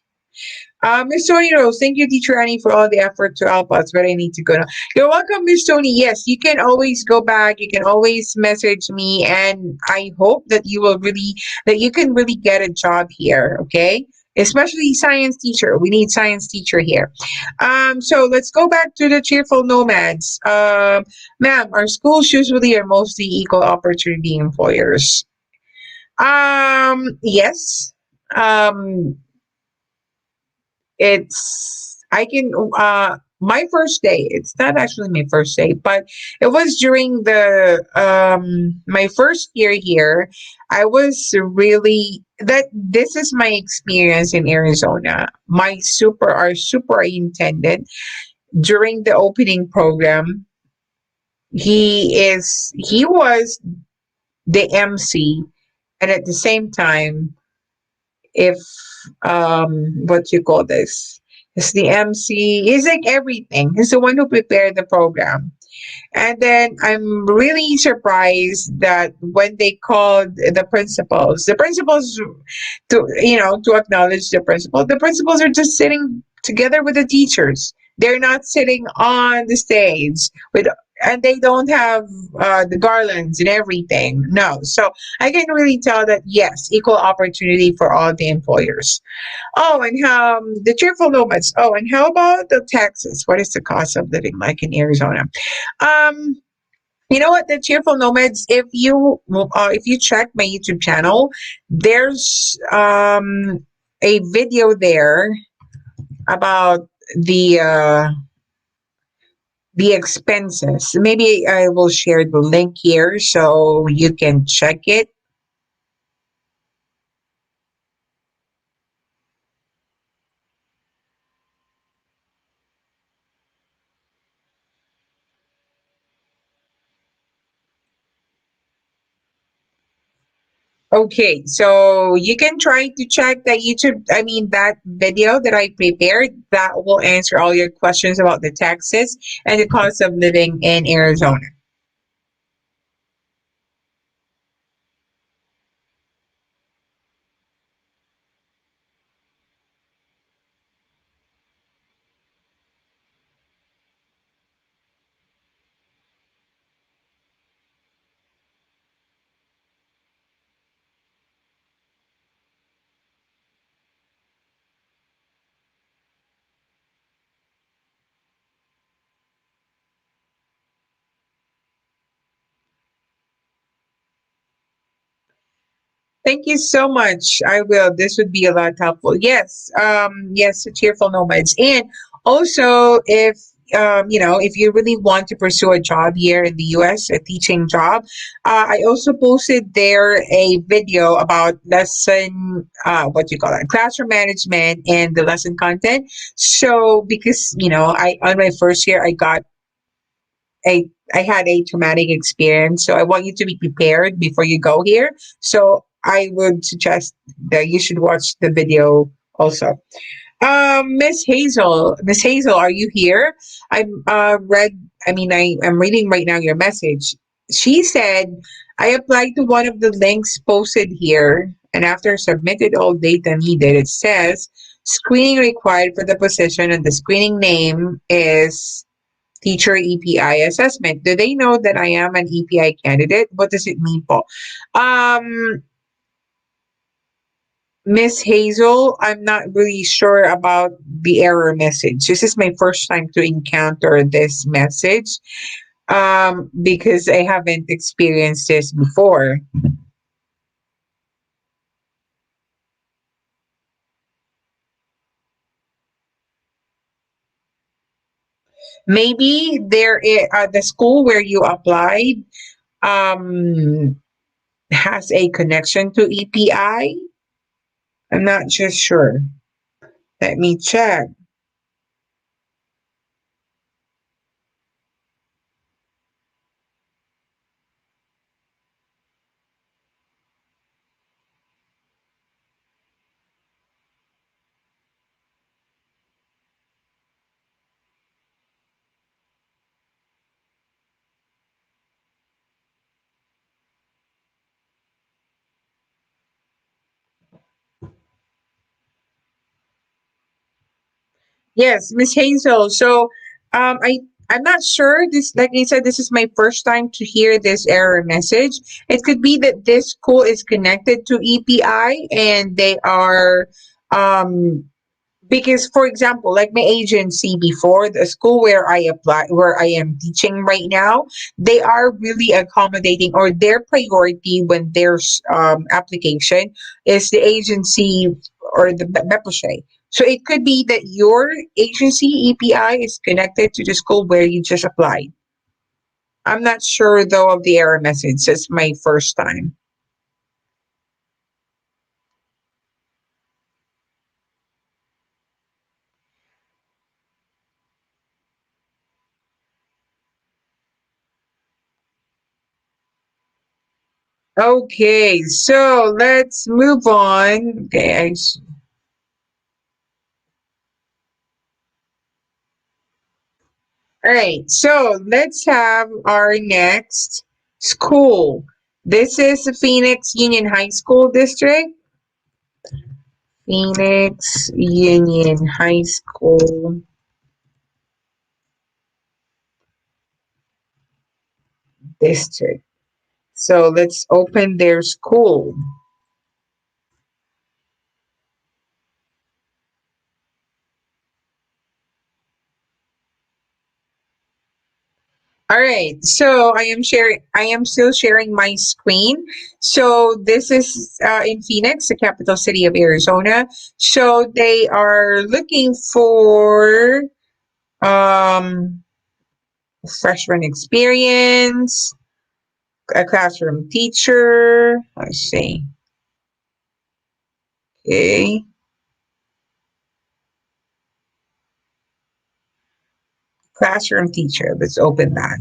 Miss Tony Rose, thank you, Teacher Annie, for all the effort to help us. But I need to go now. You're welcome, Miss Tony. Yes, you can always go back. You can always message me, and I hope that you can really get a job here. Okay, especially science teacher. We need science teacher here. So let's go back to the cheerful nomads. Ma'am, our schools usually are mostly equal opportunity employers. Yes. Um, it's I can my first day. It's not actually my first day, but it was during the my first year here. I was really that this is my experience in Arizona. Our superintendent during the opening program, he was the MC, and at the same time, if what you call this, he's the MC, he's like everything, he's the one who prepared the program. And then I'm really surprised that when they called the principals to to acknowledge the principals are just sitting together with the teachers. They're not sitting on the stage with, and they don't have the garlands and everything. No, so I can really tell that yes, equal opportunity for all the employers. Oh, and the cheerful nomads. Oh, and how about the taxes? What is the cost of living like in Arizona? Um, you know what? The cheerful nomads. If you check my YouTube channel, there's a video there about the expenses. Maybe I will share the link here so you can check it. Okay, so you can try to check that video that I prepared. That will answer all your questions about the taxes and the cost of living in Arizona. Thank you so much. I will. This would be a lot helpful. Yes. Yes, to cheerful nomads. And also if you really want to pursue a job here in the US, a teaching job, I also posted there a video about lesson what do you call it? Classroom management and the lesson content. So because, I on my first year I had a traumatic experience, so I want you to be prepared before you go here. So I would suggest that you should watch the video also. Miss Hazel, are you here? I'm read. I mean, I'm reading right now your message. She said, I applied to one of the links posted here, and after submitted all data needed, it says screening required for the position, and the screening name is teacher EPI assessment. Do they know that I am an EPI candidate? What does it mean po? Um, Miss Hazel, I'm not really sure about the error message. This is my first time to encounter this message because I haven't experienced this before. Maybe the school where you applied um, has a connection to EPI. I'm not just sure. Let me check. Yes, Miss Hazel. So, I'm not sure. This, like I said, this is my first time to hear this error message. It could be that this school is connected to EPI and they are um because, for example, like my agency before, the school where I apply, where I am teaching right now, they are really accommodating, or their priority when there's application is the agency or the Beposhe. So it could be that your agency EPI is connected to the school where you just applied. I'm not sure though of the error message. It's my first time. Okay, so let's move on. Okay, all right, so let's have our next school. This is the Phoenix Union High School District. Phoenix Union High School District. So let's open their school. All right, so I am still sharing my screen. So this is in Phoenix, the capital city of Arizona. So they are looking for um, freshman experience, a classroom teacher. Let's see. Okay, classroom teacher. Let's open that.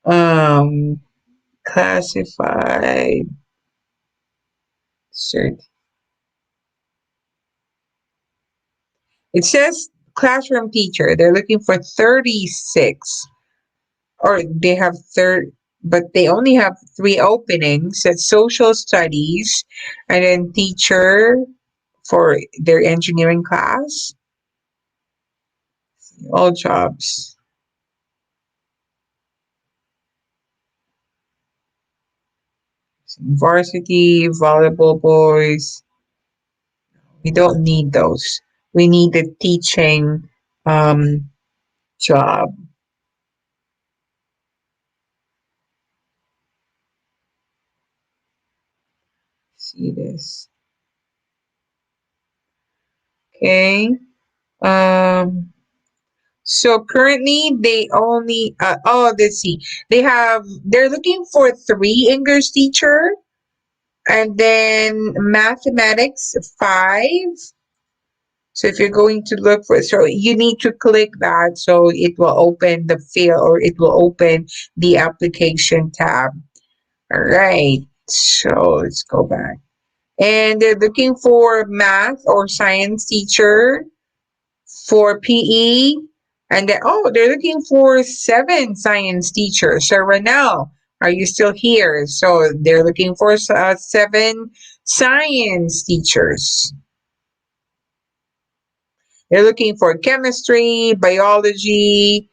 Um, classified cert. It says classroom teacher. They're looking for 36, or they have third, but they only have three openings. That's social studies, and then teacher for their engineering class. All jobs. Varsity, volleyball boys. We don't need those. We need the teaching um, job. See this. Okay. Um, so currently they only let's see. They're looking for three English teacher, and then mathematics five. So if you're going to look for, so you need to click that so it will open the field, or it will open the application tab. All right. So let's go back. And they're looking for math or science teacher for PE. And then, oh, they're looking for seven science teachers. So Ranel, are you still here? So they're looking for seven science teachers. They're looking for chemistry, biology,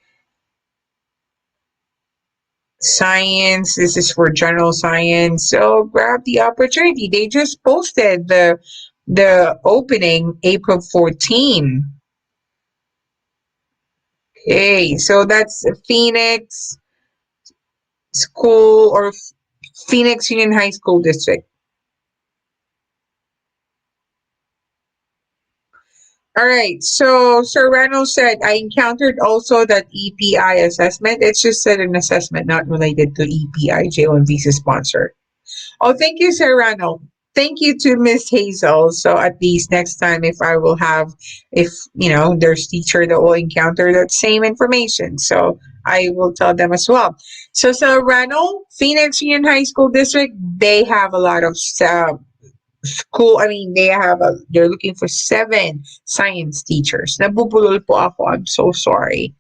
science. This is for general science. So grab the opportunity. They just posted the opening April 14. Okay, so that's Phoenix School, or Phoenix Union High School District. All right, so Sir Rano said, I encountered also that EPI assessment. It's just said an assessment not related to EPI, J1 visa sponsor. Oh, thank you, Sir Ronald. Thank you to Miss Hazel. So at least next time, if I will have, if there's teacher that will encounter that same information, so I will tell them as well. So, Ronald, Phoenix Union High School District, they have a lot of school. I mean, they're looking for seven science teachers. Nabubulol po ako. I'm so sorry.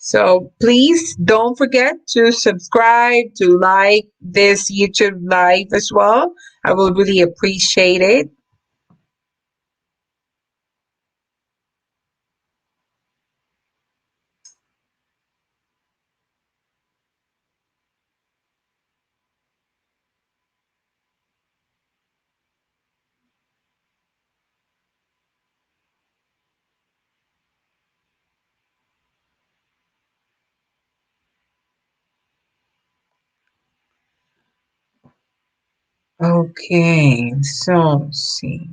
So please don't forget to subscribe, to like this YouTube live as well. I will really appreciate it. Okay, so let's see.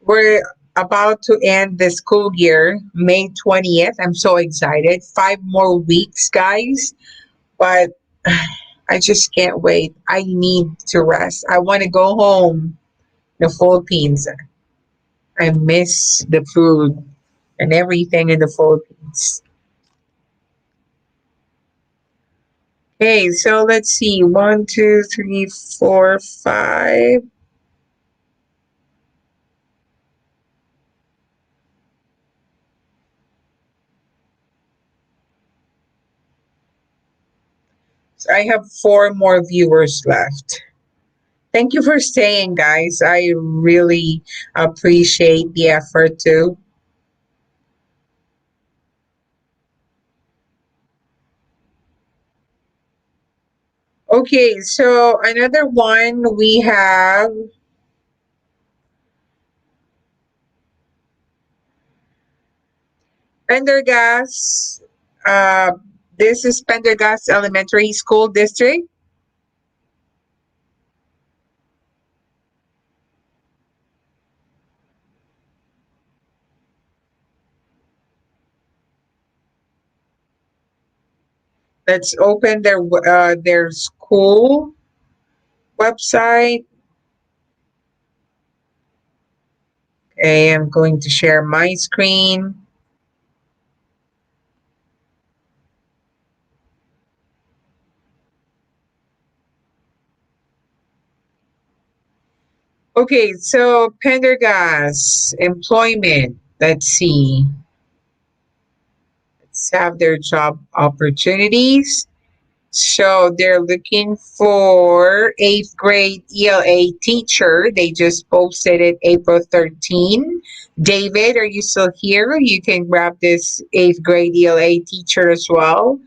We're about to end the school year, May 20th. I'm so excited. 5 more weeks, guys. But I just can't wait. I need to rest. I want to go home. The Philippines. I miss the food and everything in the Philippines. Okay, so let's see. One, two, three, four, five. So I have 4 more viewers left. Thank you for staying, guys. I really appreciate the effort too. Okay, so another one we have Pendergast. Uh, this is Pendergast Elementary School District. Let's open their school website. Okay, I'm going to share my screen. Okay, so Pendergast employment. Let's see. Let's have their job opportunities. So they're looking for 8th grade ELA teacher. They just posted it April 13. David, are you still here? You can grab this 8th grade ELA teacher as well.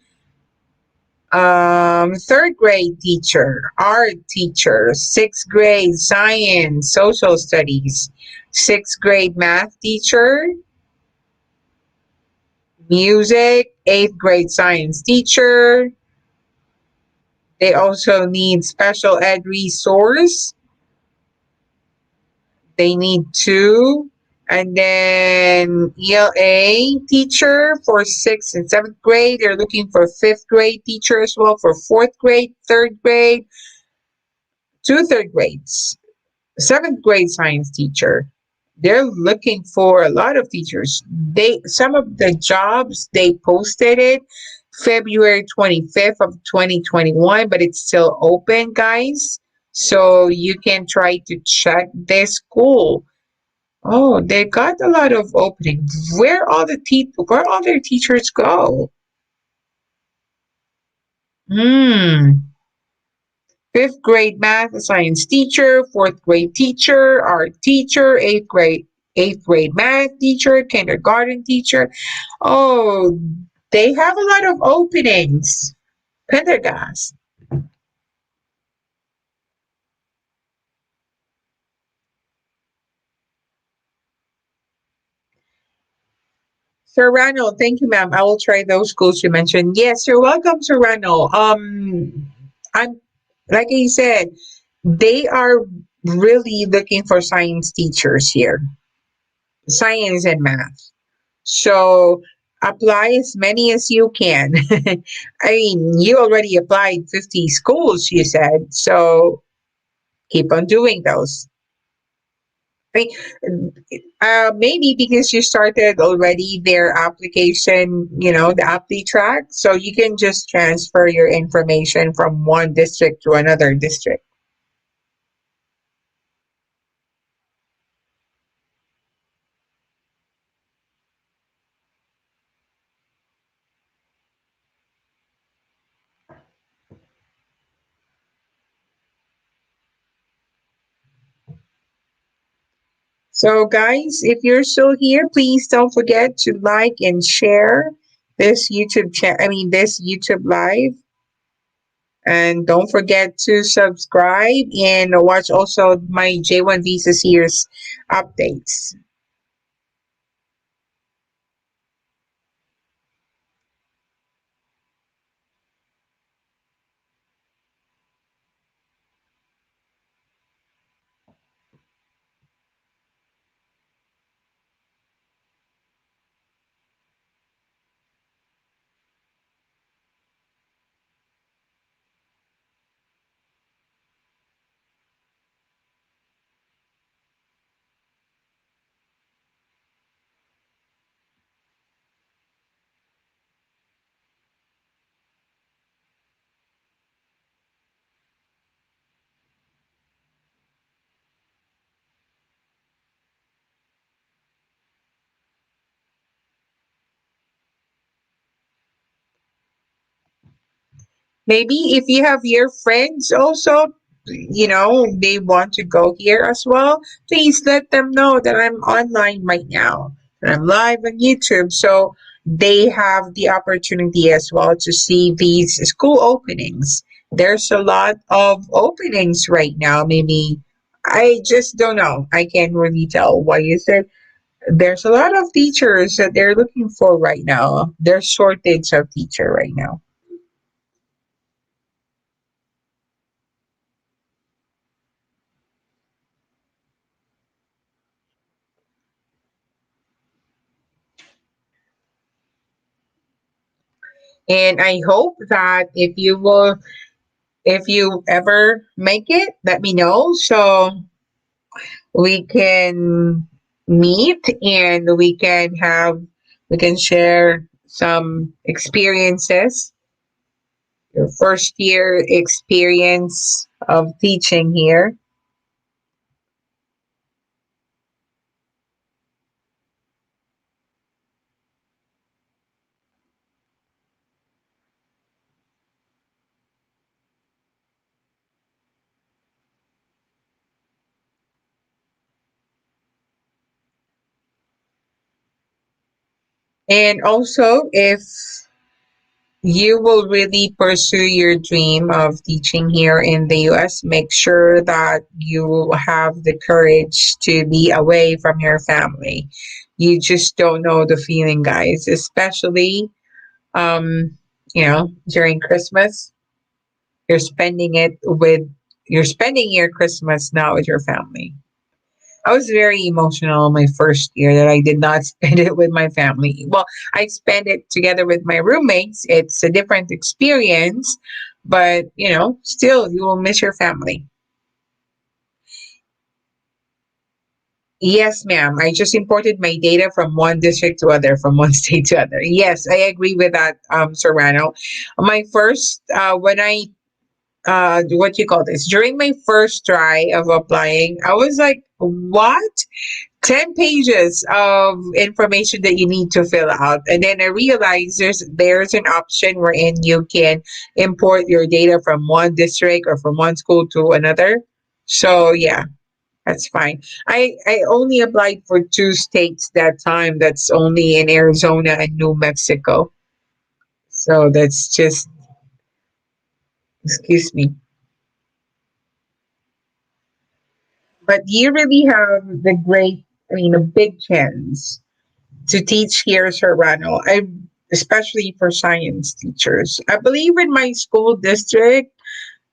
3rd grade teacher, art teacher, 6th grade science, social studies, 6th grade math teacher, music, 8th grade science teacher. They also need special ed resource. They need two. And then ELA teacher for 6th and 7th grade. They're looking for 5th grade teacher as well for 4th grade, 3rd grade, 2 3rd grades. 7th grade science teacher. They're looking for a lot of teachers. They some of the jobs they posted it February 25th of 2021, but it's still open, guys. So you can try to check this school. Oh, they got a lot of openings. Where all their teachers go? Hmm. 5th grade math and science teacher, 4th grade teacher, art teacher, 8th grade math teacher, kindergarten teacher. Oh, they have a lot of openings. Pendergast. Serrano, thank you, ma'am. I will try those schools you mentioned. Yes, you're welcome, Serrano. I'm like I said, they are really looking for science teachers here, science and math. So apply as many as you can. I mean, you already applied 50 schools, you said. So keep on doing those. I mean, maybe because you started already their application, the apply track. So you can just transfer your information from one district to another district. So, guys, if you're still here, please don't forget to like and share this YouTube chat. I mean, this YouTube live, and don't forget to subscribe and watch also my J1 Visa Series updates. Maybe if you have your friends also, they want to go here as well, please let them know that I'm online right now, and I'm live on YouTube. So they have the opportunity as well to see these school openings. There's a lot of openings right now. Maybe I just don't know. I can't really tell what you said. There's a lot of teachers that they're looking for right now. There's shortage of teacher right now. And I hope that if you ever make it, let me know so we can meet and we can share some experiences, your first year experience of teaching here. And also, if you will really pursue your dream of teaching here in the US, make sure that you have the courage to be away from your family. You just don't know the feeling, guys, especially during Christmas. You're spending it with you're spending your Christmas now with your family. I was very emotional my first year that I did not spend it with my family. Well, I spent it together with my roommates. It's a different experience, but still you will miss your family. Yes, ma'am. I just imported my data from one district to other, from one state to other. Yes, I agree with that, Serrano. My first, when I, what you call this? During my first try of applying, I was like, what? 10 pages of information that you need to fill out, and then I realized there's an option wherein you can import your data from one district or from one school to another. So yeah, that's fine. I only applied for two states that time. That's only in Arizona and New Mexico. So that's just, excuse me, but you really have the a big chance to teach here, Serrano. Especially for science teachers. I believe in my school district,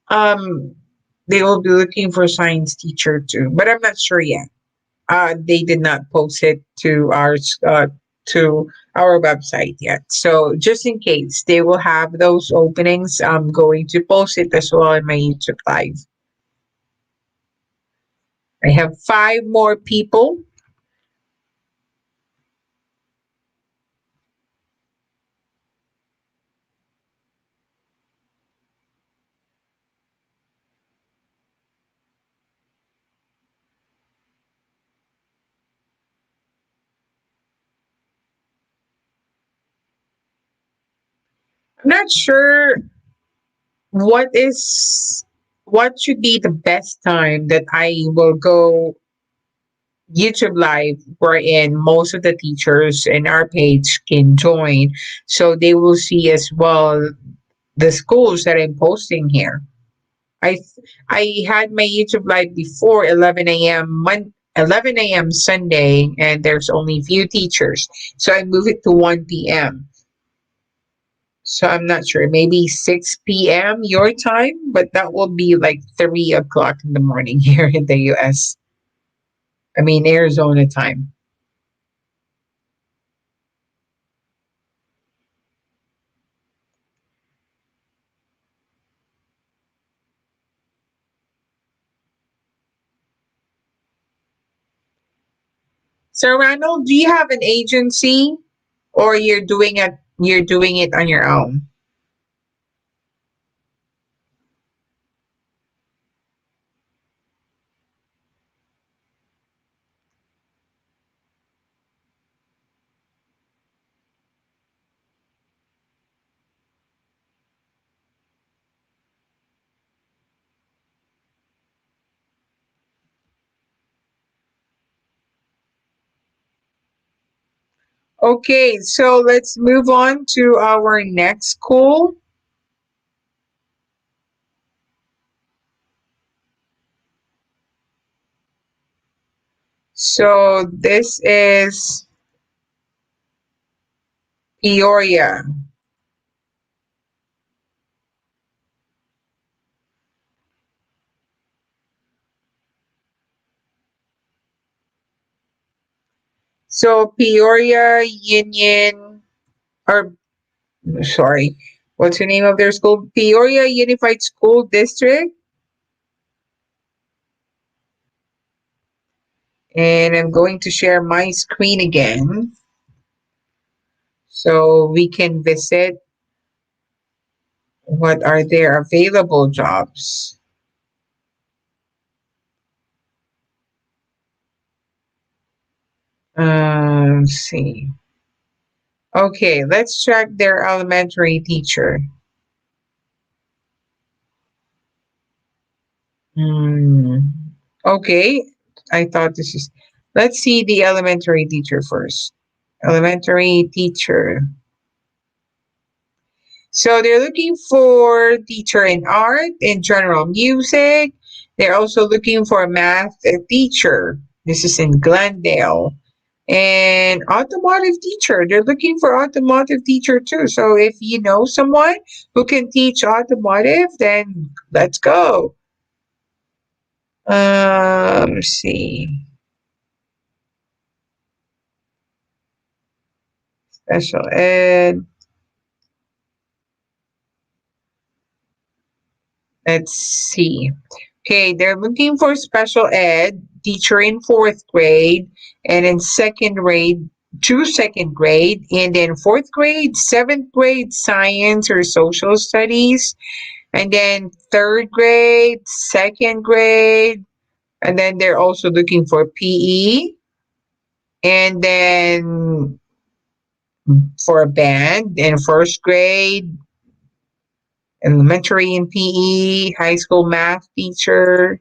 um, they will be looking for science teacher too, but I'm not sure yet. They did not post it to our website yet. So just in case they will have those openings, I'm going to post it as well in my YouTube live. I have five more people. I'm not sure what is what should be the best time that I will go YouTube Live wherein most of the teachers in our page can join, so they will see as well the schools that I'm posting here. I I had my YouTube Live before 11 a.m. 11 a.m. Sunday, and there's only few teachers, so I moved it to 1 p.m. So I'm not sure, maybe 6 p.m. your time, but that will be like 3 o'clock in the morning here in the US. I mean, Arizona time. So Ronald, do you have an agency or you're doing it on your own? Okay, so let's move on to our next school. So this is Peoria. So Peoria Union, or sorry, what's the name of their school? Peoria Unified School District. And I'm going to share my screen again so we can visit what are their available jobs. Let's see. Okay, let's check their elementary teacher. Hmm. Okay, I thought this is. Let's see the elementary teacher first. Elementary teacher. So they're looking for teacher in art and general music. They're also looking for a math teacher. This is in Glendale. And automotive teacher. They're looking for automotive teacher too. So if you know someone who can teach automotive, then let's go. Let's see. Special ed. Let's see. Okay, they're looking for special ed teacher in fourth grade, and in second grade, to second grade, and then fourth grade, seventh grade, science or social studies, and then third grade, second grade, and then they're also looking for PE, and then for a band in first grade, elementary in PE, high school math teacher.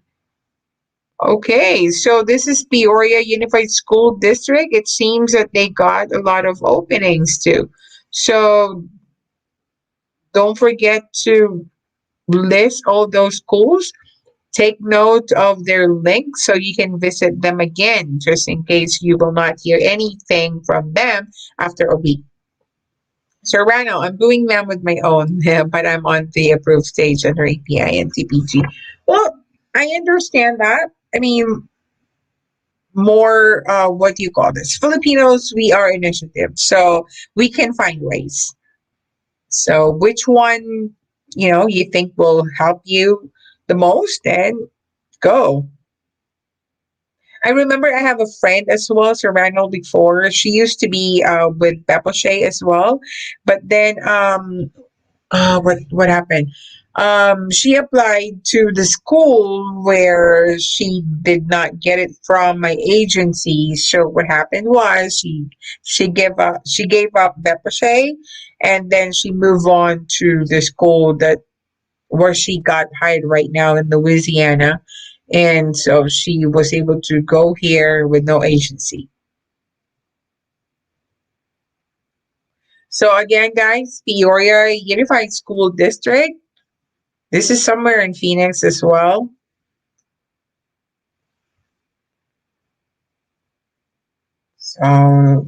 Okay, so this is Peoria Unified School District. It seems that they got a lot of openings too. So don't forget to list all those schools. Take note of their links so you can visit them again, just in case you will not hear anything from them after a week. So Rano, I'm doing them with my own, but I'm on the approved stage under API and TPG. Well, I understand that. I mean, more what do you call this, Filipinos, we are initiative, so we can find ways. So which one you think will help you the most, then go. I remember I have a friend as well, Serrano, before. She used to be with Apache as well, but then what happened? She applied to the school where she did not get it from my agency. So what happened was she gave up Bepashe, and then she moved on to the school that where she got hired right now in Louisiana. And so she was able to go here with no agency. So again, guys, Peoria Unified School District. This is somewhere in Phoenix as well. So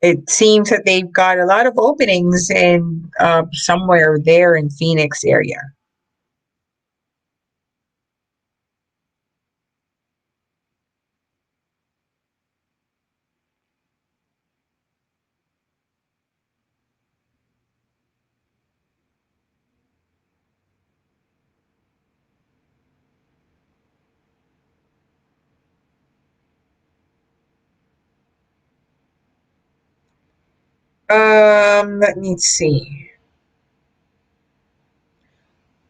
it seems that they've got a lot of openings in somewhere there in Phoenix area. Let me see.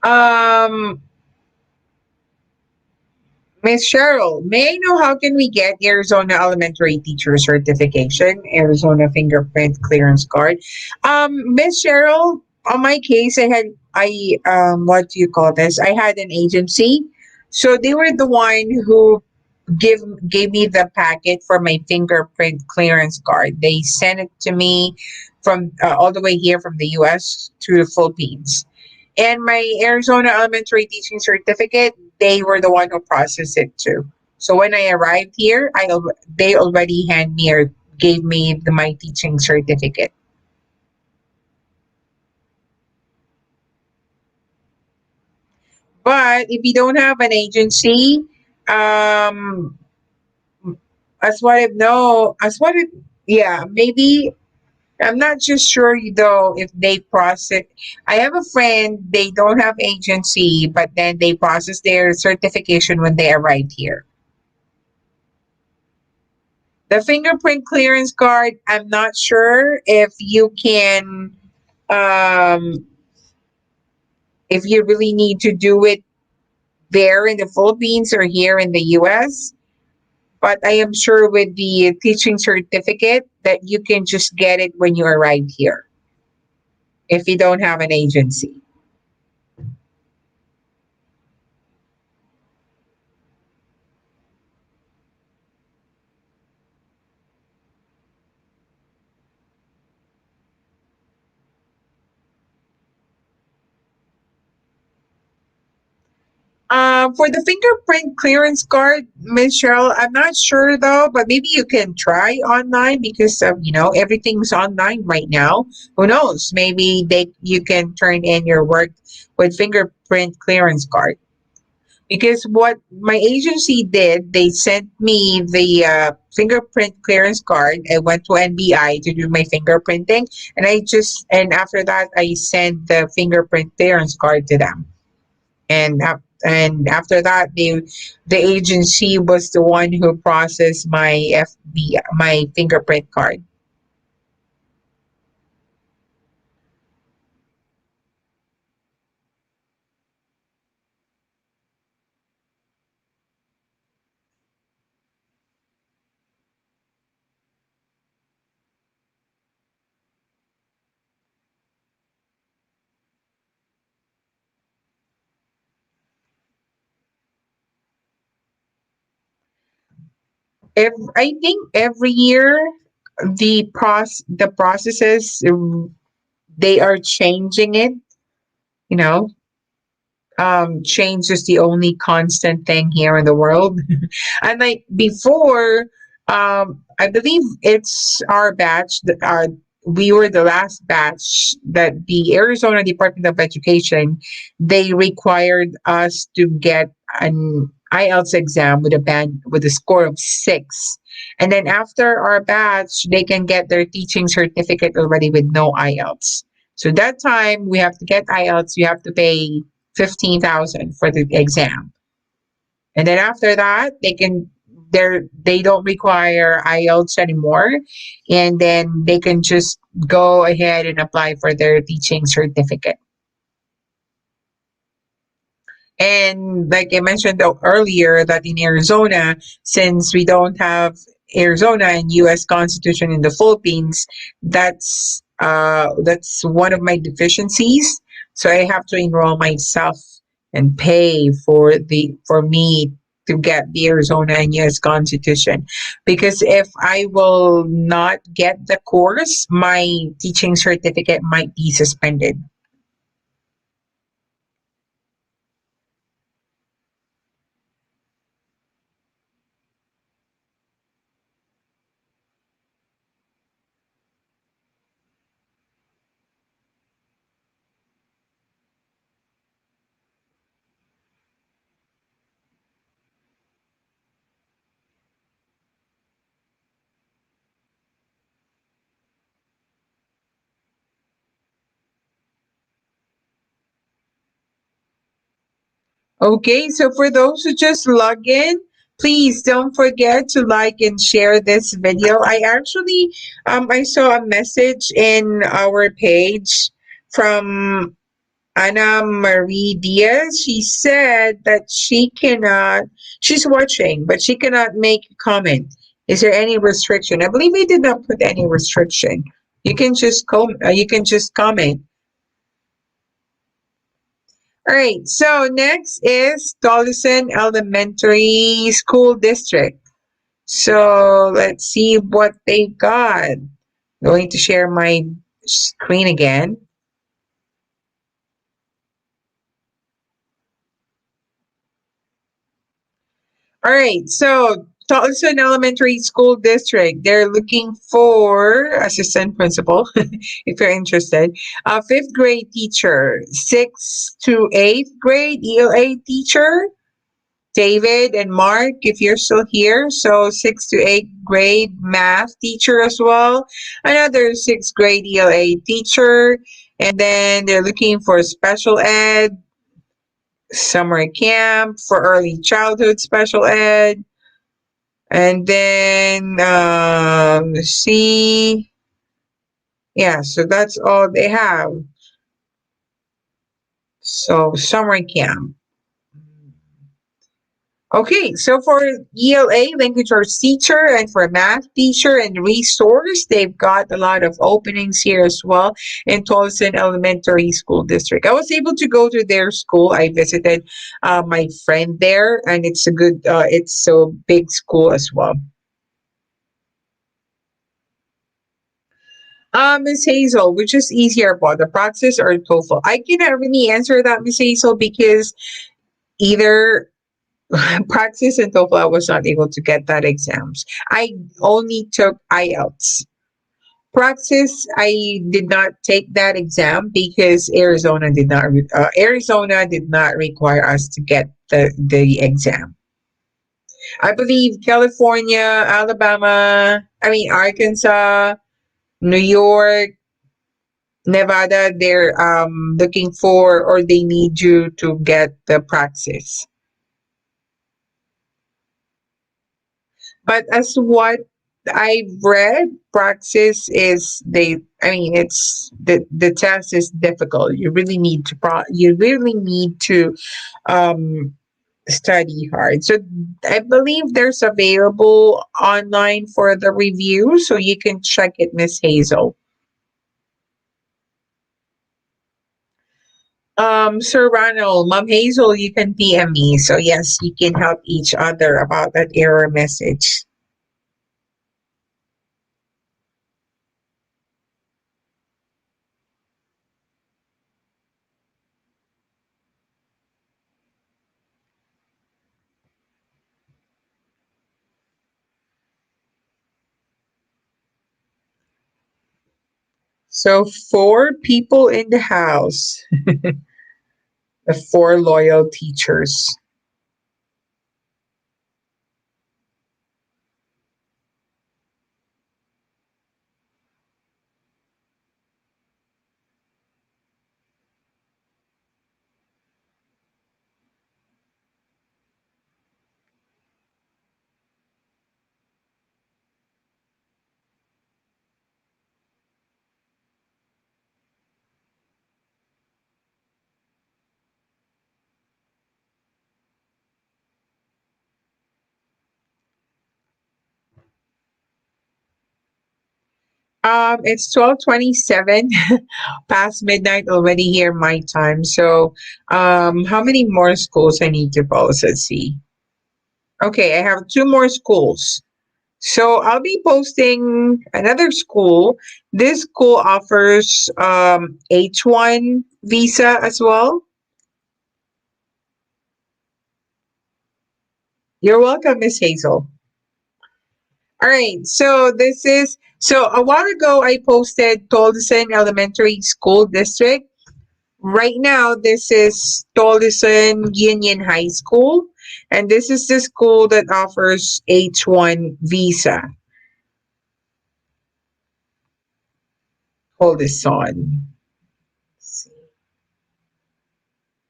Um, Miss Cheryl, may I know how can we get Arizona Elementary Teacher Certification, Arizona Fingerprint Clearance Card? Miss Cheryl, on my case, what do you call this? I had an agency, so they were the one who give gave me the packet for my fingerprint clearance card. They sent it to me from all the way here from the U.S. to the Philippines. And my Arizona elementary teaching certificate, they were the one who processed it too. So when I arrived here, they already hand me or gave me my teaching certificate. But if you don't have an agency, um, as what it, yeah, maybe I'm not just sure though if they process. I have a friend, they don't have agency, but then they process their certification when they arrive here. The fingerprint clearance card, I'm not sure um, if you really need to do it there in the Philippines or here in the US. But I am sure with the teaching certificate that you can just get it when you arrive here if you don't have an agency. For the fingerprint clearance card, Miss Cheryl, I'm not sure though, but maybe you can try online because everything's online right now. Who knows? Maybe you can turn in your work with fingerprint clearance card. Because what my agency did, they sent me the fingerprint clearance card. I went to NBI to do my fingerprinting, and after that I sent the fingerprint clearance card to them. And after that the agency was the one who processed my fingerprint card. I think every year the processes, they are changing it, you know. Change is the only constant thing here in the world. And like before, I believe it's our batch that we were the last batch that the Arizona Department of Education, they required us to get an IELTS exam with a score of 6. And then after our batch, they can get their teaching certificate already with no IELTS. So that time we have to get IELTS, you have to pay 15,000 for the exam. And then after that, they don't require IELTS anymore, and then they can just go ahead and apply for their teaching certificate. And like I mentioned earlier, that in Arizona, since we don't have Arizona and U.S. Constitution in the Philippines, that's one of my deficiencies. So I have to enroll myself and pay for me to get the Arizona and US Constitution. Because if I will not get the course, my teaching certificate might be suspended. Okay, so for those who just log in, please don't forget to like and share this video. I saw a message in our page from Ana Marie Diaz. She said that she's watching, but she cannot make a comment. Is there any restriction? I believe we did not put any restriction. You can just comment. All right. So next is Tolleson Elementary School District. So let's see what they got. Going to share my screen again. All right, so Tolleson Elementary School District, they're looking for assistant principal, if you're interested. Fifth grade teacher, sixth to eighth grade ELA teacher, David and Mark, if you're still here. So sixth to eighth grade math teacher as well. Another sixth grade ELA teacher. And then they're looking for special ed, summer camp for early childhood special ed. And then see, yeah, so that's all they have. So summer camp. Okay, so for ELA, language arts teacher, and for math teacher and resource, they've got a lot of openings here as well in Tolleson Elementary School District. I was able to go to their school. I visited my friend there, and it's a big school as well. Miss Hazel, which is easier about the Praxis or TOEFL? I cannot really answer that, Miss Hazel, because either Praxis and TOEFL, I was not able to get that exams. I only took IELTS. Praxis, I did not take that exam because Arizona did not require us to get the exam. I believe California, Arkansas, New York, Nevada, they're looking for or they need you to get the praxis. But as what I've read, praxis is it's the test is difficult. You really need to um study hard. So I believe there's available online for the review, so you can check it, Miss Hazel. Sir Ronald, Mom Hazel, you can PM me. So yes, you can help each other about that error message. So 4 people in the house, the 4 loyal teachers. It's 12:27, past midnight already here my time. So, how many more schools I need to policy? Let's see. Okay, I have two more schools. So I'll be posting another school. This school offers H1 visa as well. You're welcome, Miss Hazel. All right. So a while ago I posted Tolleson Elementary School District. Right now, this is Tolleson Union High School, and this is the school that offers H1 visa. Hold this on.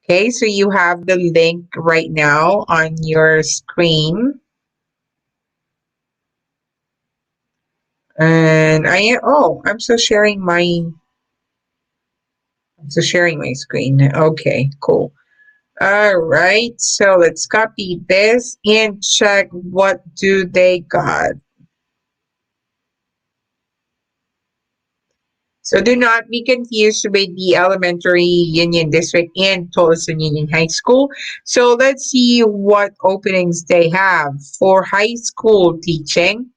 Okay, so you have the link right now on your screen. And I'm so sharing my screen. Okay, cool. All right, so let's copy this and check what do they got. So do not be confused with the Elementary Union District and Tolleson Union High School. So let's see what openings they have for high school teaching.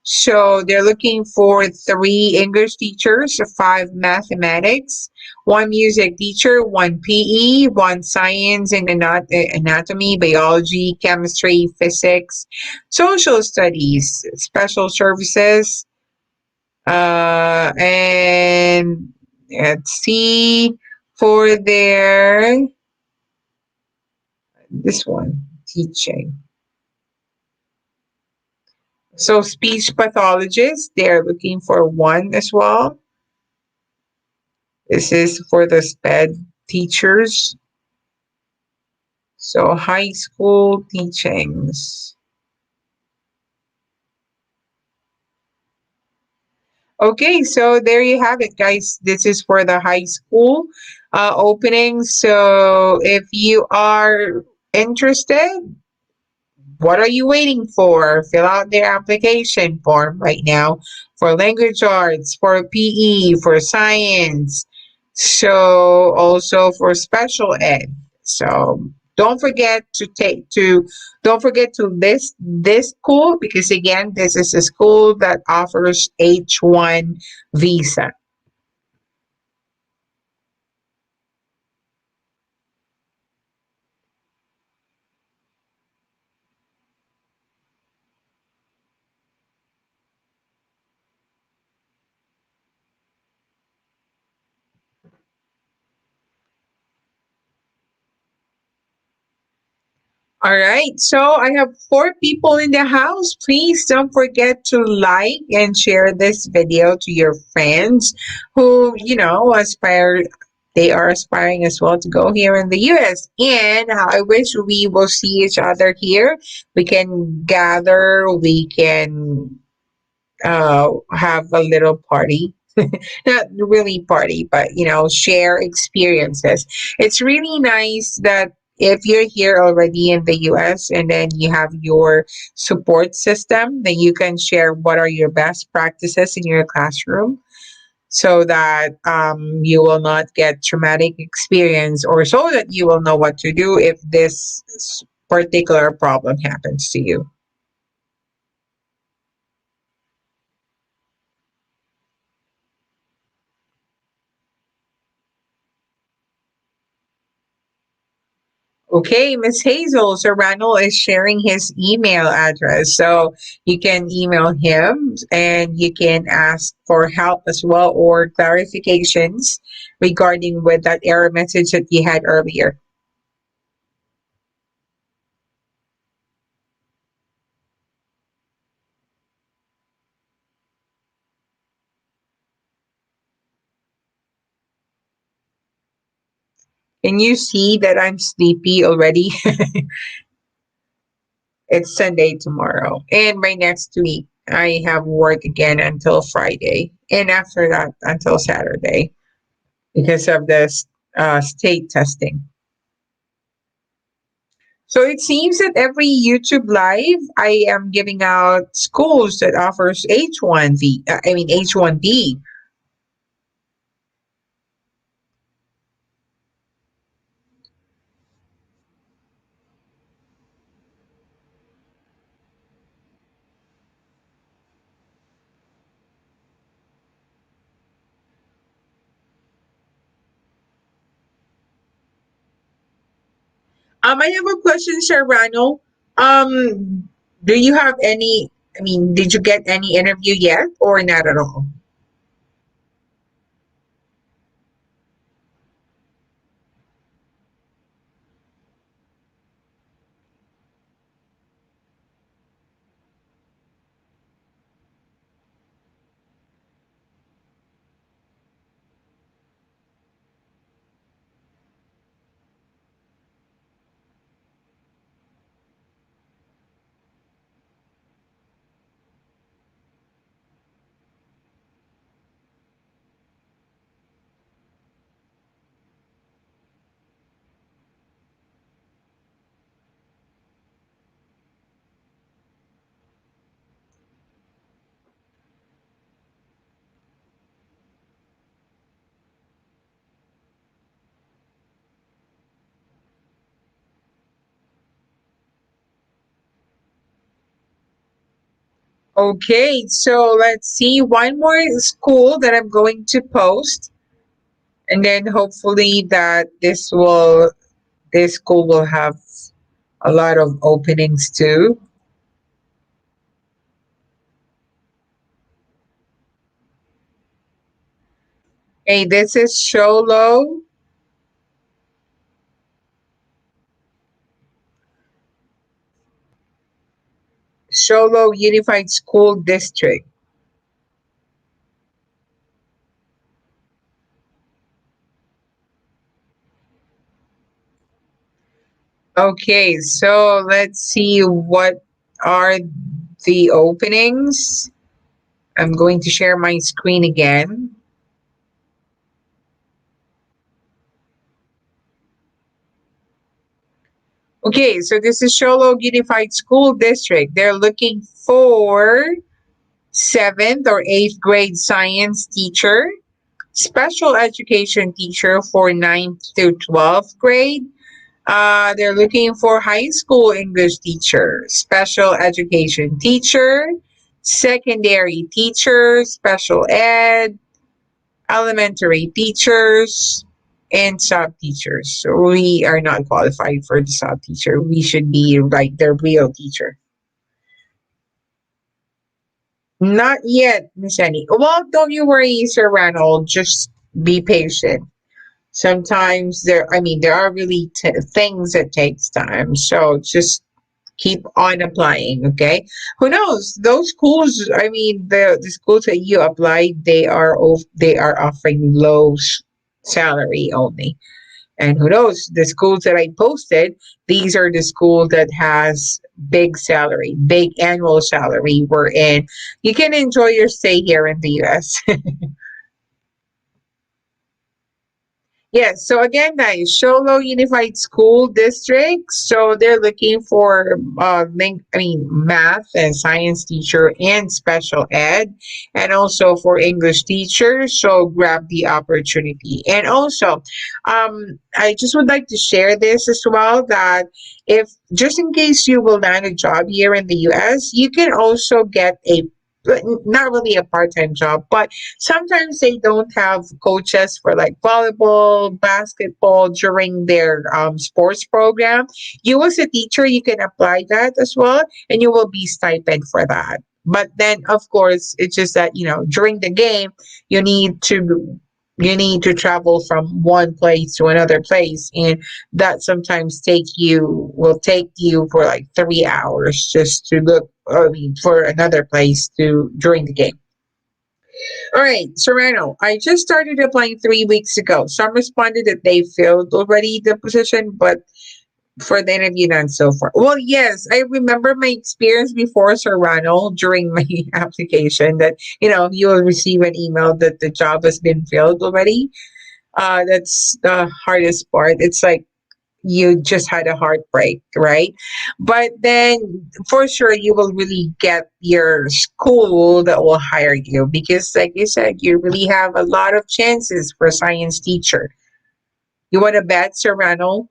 So they're looking for 3 English teachers, 5 mathematics, 1 music teacher, 1 PE, 1 science and anatomy, biology, chemistry, physics, social studies, special services, and let's see for their this one teaching. So speech pathologists, they're looking for 1 as well. This is for the SPED teachers. So high school teachings. Okay, so there you have it, guys. This is for the high school opening. So if you are interested, what are you waiting for? Fill out their application form right now for language arts, for PE, for science, so also for special ed. So don't forget to list this school because again, this is a school that offers H1 visa. All right, so I have 4 people in the house. Please don't forget to like and share this video to your friends who, aspire. They are aspiring as well to go here in the US. And I wish we will see each other here. We can gather, we can have a little party. Not really party, but share experiences. It's really nice that if you're here already in the US and then you have your support system, then you can share what are your best practices in your classroom so that you will not get traumatic experience or so that you will know what to do if this particular problem happens to you. Okay, Miss Hazel. So Randall is sharing his email address. So you can email him and you can ask for help as well or clarifications regarding with that error message that you had earlier. Can you see that I'm sleepy already? It's Sunday tomorrow. And by next week, I have work again until Friday. And after that, until Saturday because of the state testing. So it seems that every YouTube live, I am giving out schools that offers H1V. I mean H1B. I have a question, Sir Rano. Do you have any? I mean, did you get any interview yet, or not at all? Okay, so let's see one more school that I'm going to post, and then hopefully that this school will have a lot of openings too. Hey, this is Sholo Unified School District. Okay, so let's see what are the openings. I'm going to share my screen again. Okay, so this is Sholo Unified School District. They're looking for seventh or eighth grade science teacher, special education teacher for ninth to 12th grade. They're looking for high school English teacher, special education teacher, secondary teacher, special ed, elementary teachers, and sub teachers. So we are not qualified for the sub teacher. We should be like the real teacher. Not yet, Miss Annie. Well, don't you worry, Sir Ranald. Just be patient. Sometimes there are really things that takes time. So just keep on applying. Okay. Who knows? Those schools. I mean, the schools that you applied, they are offering low salary only. And who knows, the schools that I posted, these are the schools that has big salary, big annual salary. We're in. You can enjoy your stay here in the US. Yes. So again, guys, Sholo Unified School District. So they're looking for math and science teacher and special ed, and also for English teachers. So grab the opportunity. And also, I just would like to share this as well, that if just in case you will land a job here in the US, you can also get a not really a part-time job, but sometimes they don't have coaches for like volleyball, basketball during their sports program. You as a teacher, you can apply that as well, and you will be stipend for that. But then, of course, it's just that during the game, you need to you need to travel from one place to another place, and that sometimes take you for like 3 hours just to look. I mean, for another place to during the game. All right, Serrano, I just started applying 3 weeks ago. Some responded that they filled already the position, but for the interview, not so far. Well, yes, I remember my experience before, Serrano, during my application that, you will receive an email that the job has been filled already. That's the hardest part. It's like you just had a heartbreak, right? But then for sure you will really get your school that will hire you because, like you said, you really have a lot of chances for a science teacher. You want to bet, Serrano?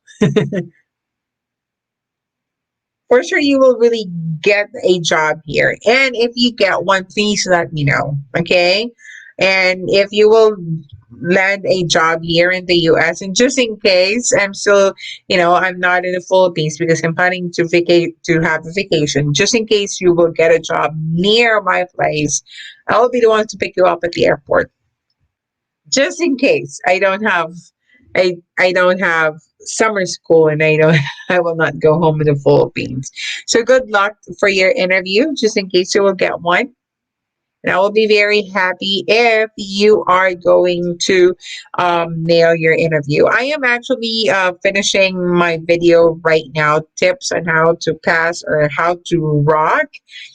For sure you will really get a job here. And if you get one, please let me know. Okay. And if you will land a job here in the US, and just in case I'm still, I'm not in the Philippines because I'm planning to have a vacation, just in case you will get a job near my place, I'll be the one to pick you up at the airport. Just in case I don't have summer school and I will not go home in the Philippines. So good luck for your interview, just in case you will get one. And I will be very happy if you are going to nail your interview. I am actually finishing my video right now, tips on how to pass or how to rock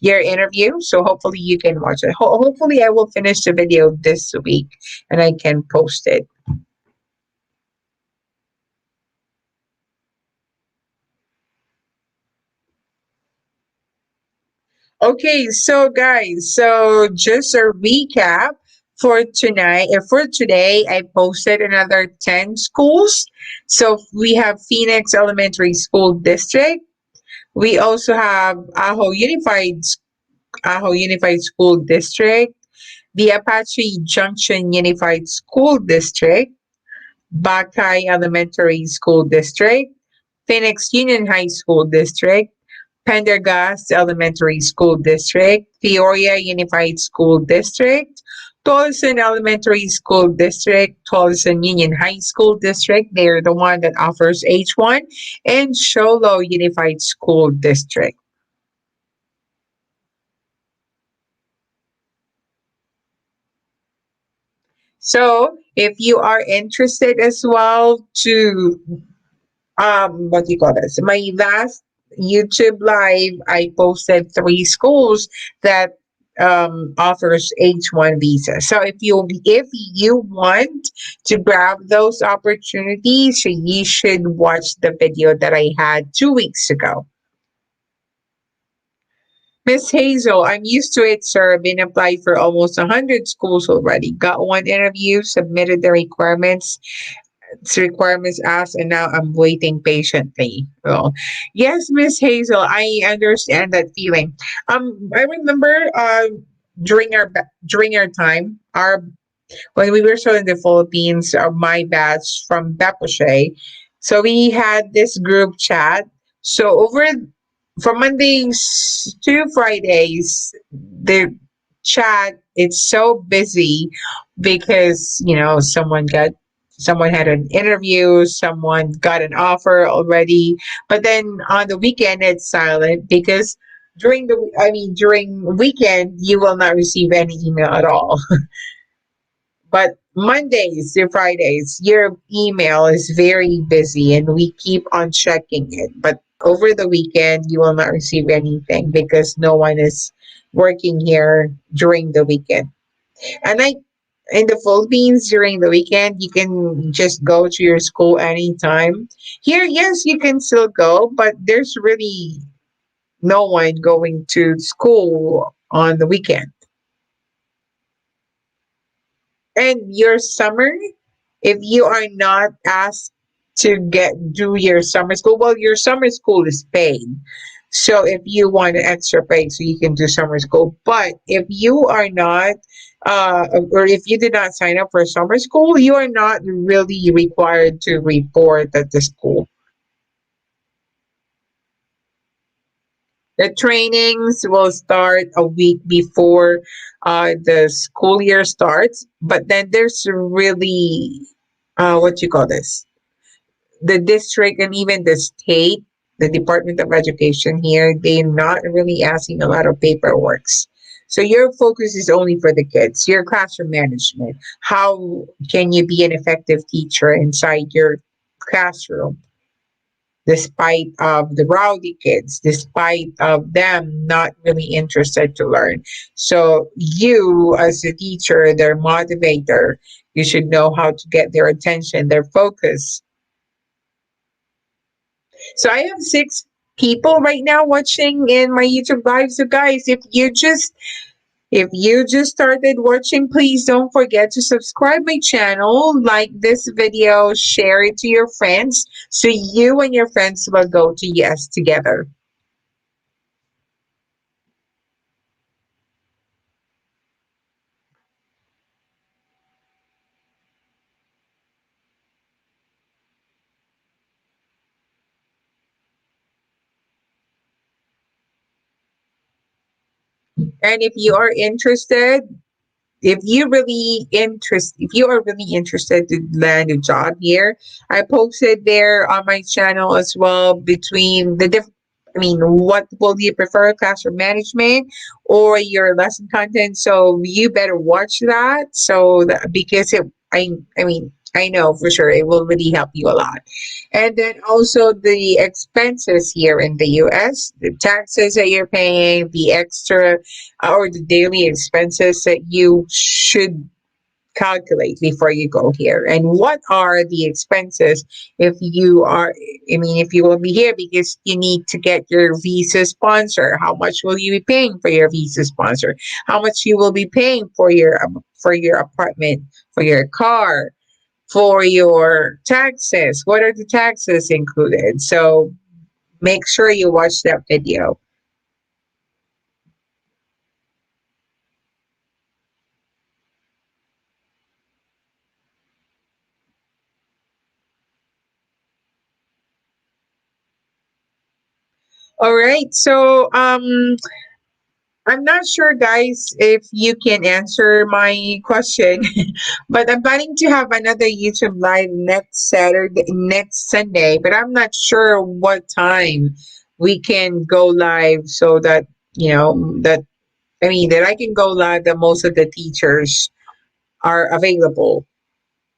your interview. So hopefully you can watch it. Hopefully I will finish the video this week and I can post it. Okay, so guys, so just a recap for tonight. For today, I posted another 10 schools. So we have Phoenix Elementary School District. We also have Aho Unified School District, the Apache Junction Unified School District, Buckeye Elementary School District, Phoenix Union High School District, Pendergast Elementary School District, Peoria Unified School District, Tolleson Elementary School District, Tolleson Union High School District, they're the one that offers H1, and Sholo Unified School District. So if you are interested as well to what do you call this? My last YouTube live, I posted three schools that offers H1 visa. So if you want to grab those opportunities, you should watch the video that I had 2 weeks ago. Miss Hazel, I'm used to it, sir. Been applied for almost 100 schools already. Got one interview, submitted the requirements asked, and now I'm waiting patiently. Well, yes, Miss Hazel, I understand that feeling. I remember during our time, our when we were still in the Philippines, my batch from Apache, so we had this group chat. So over from Mondays to Fridays, the chat it's so busy because someone had an interview, someone got an offer already, but then on the weekend it's silent because during weekend you will not receive any email at all. But Mondays to Fridays, your email is very busy and we keep on checking it. But over the weekend, you will not receive anything because no one is working here during the weekend. And in the Philippines during the weekend, you can just go to your school anytime. Here, yes, you can still go, but there's really no one going to school on the weekend. And your summer, if you are not asked to do your summer school, well, your summer school is paid. So if you want an extra pay, so you can do summer school. But if you are not, or if you did not sign up for summer school, you are not really required to report at the school. The trainings will start a week before the school year starts, but then there's really, what you call this? The district and even the state, the Department of Education here, they're not really asking a lot of paperwork. So your focus is only for the kids, your classroom management. How can you be an effective teacher inside your classroom? Despite of the rowdy kids, despite of them not really interested to learn. So you as a teacher, their motivator, you should know how to get their attention, their focus. So I have 6 people right now watching in my YouTube live. So guys, if you just started watching, please don't forget to subscribe my channel, like this video, share it to your friends so you and your friends will go to yes together. And if you are really interested to land a job here, I posted there on my channel as well between the different, I mean, what will you prefer, classroom management or your lesson content? So you better watch that. So that, because I mean, I know for sure it will really help you a lot. And then also the expenses here in the US, the taxes that you're paying, the extra or the daily expenses that you should calculate before you go here, and what are the expenses if you are, I mean, if you will be here because you need to get your visa sponsor. How much will you be paying for your visa sponsor? How much you will be paying for your apartment, for your car, for your taxes? What are the taxes included? So make sure you watch that video. All right, so I'm not sure, guys, if you can answer my question, but I'm planning to have another YouTube live next Sunday, but I'm not sure what time we can go live so that, that, I mean, that I can go live, that most of the teachers are available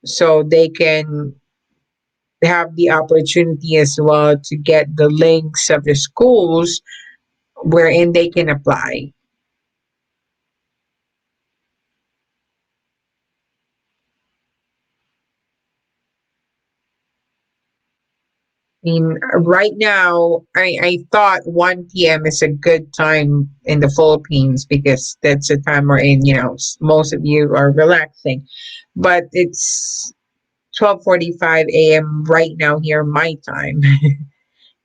so they can have the opportunity as well to get the links of the schools wherein they can apply. Mean, right now, I thought 1 p.m. is a good time in the Philippines because that's the time we're in, most of you are relaxing. But it's 12:45 a.m. right now here, my time.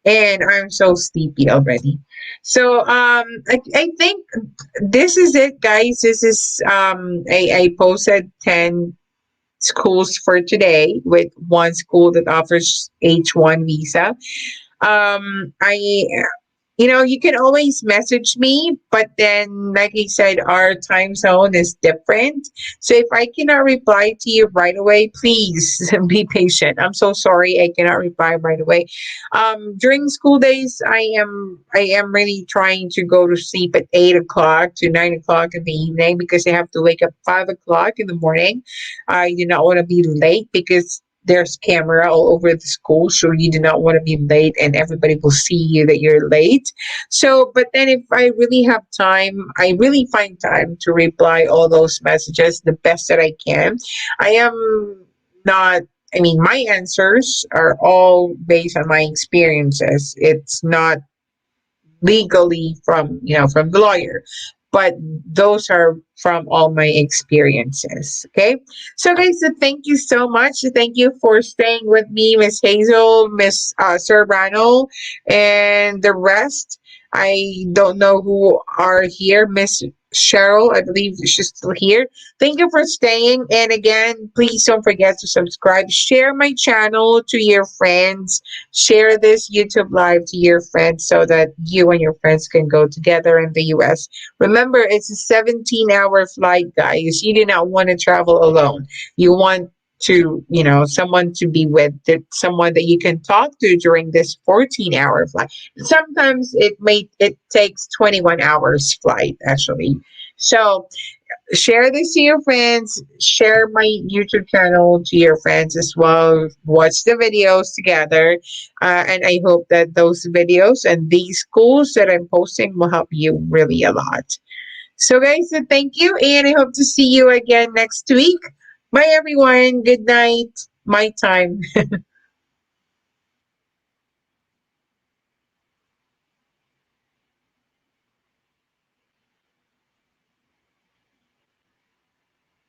And I'm so sleepy already. So I think this is it, guys. This is I posted 10 schools for today with one school that offers H1 visa. I you can always message me, but then, like I said, our time zone is different. So if I cannot reply to you right away, please be patient. I'm so sorry I cannot reply right away. During school days, I am really trying to go to sleep at 8 o'clock to 9 o'clock in the evening because I have to wake up 5 o'clock in the morning. I do not want to be late because there's camera all over the school, so you do not want to be late and everybody will see you that you're late. So but then if I really have time, I really find time to reply all those messages the best that I can. I am not, I mean, my answers are all based on my experiences. It's not legally from the lawyer, but those are from all my experiences. Okay, so guys, so thank you so much. Thank you for staying with me, Miss Hazel, Miss Serrano, and the rest. I don't know who are here. Miss Cheryl, I believe she's still here. Thank you for staying, and again, please don't forget to subscribe, share my channel to your friends, share this YouTube live to your friends so that you and your friends can go together in the US. Remember, it's a 17-hour flight, guys. You do not want to travel alone. You want to, someone to be with, someone that you can talk to during this 14-hour flight. Sometimes it takes 21 hours flight actually. So share this to your friends, share my YouTube channel to your friends as well, watch the videos together, and I hope that those videos and these schools that I'm posting will help you really a lot. So guys, thank you, and I hope to see you again next week. Bye everyone, good night, my time.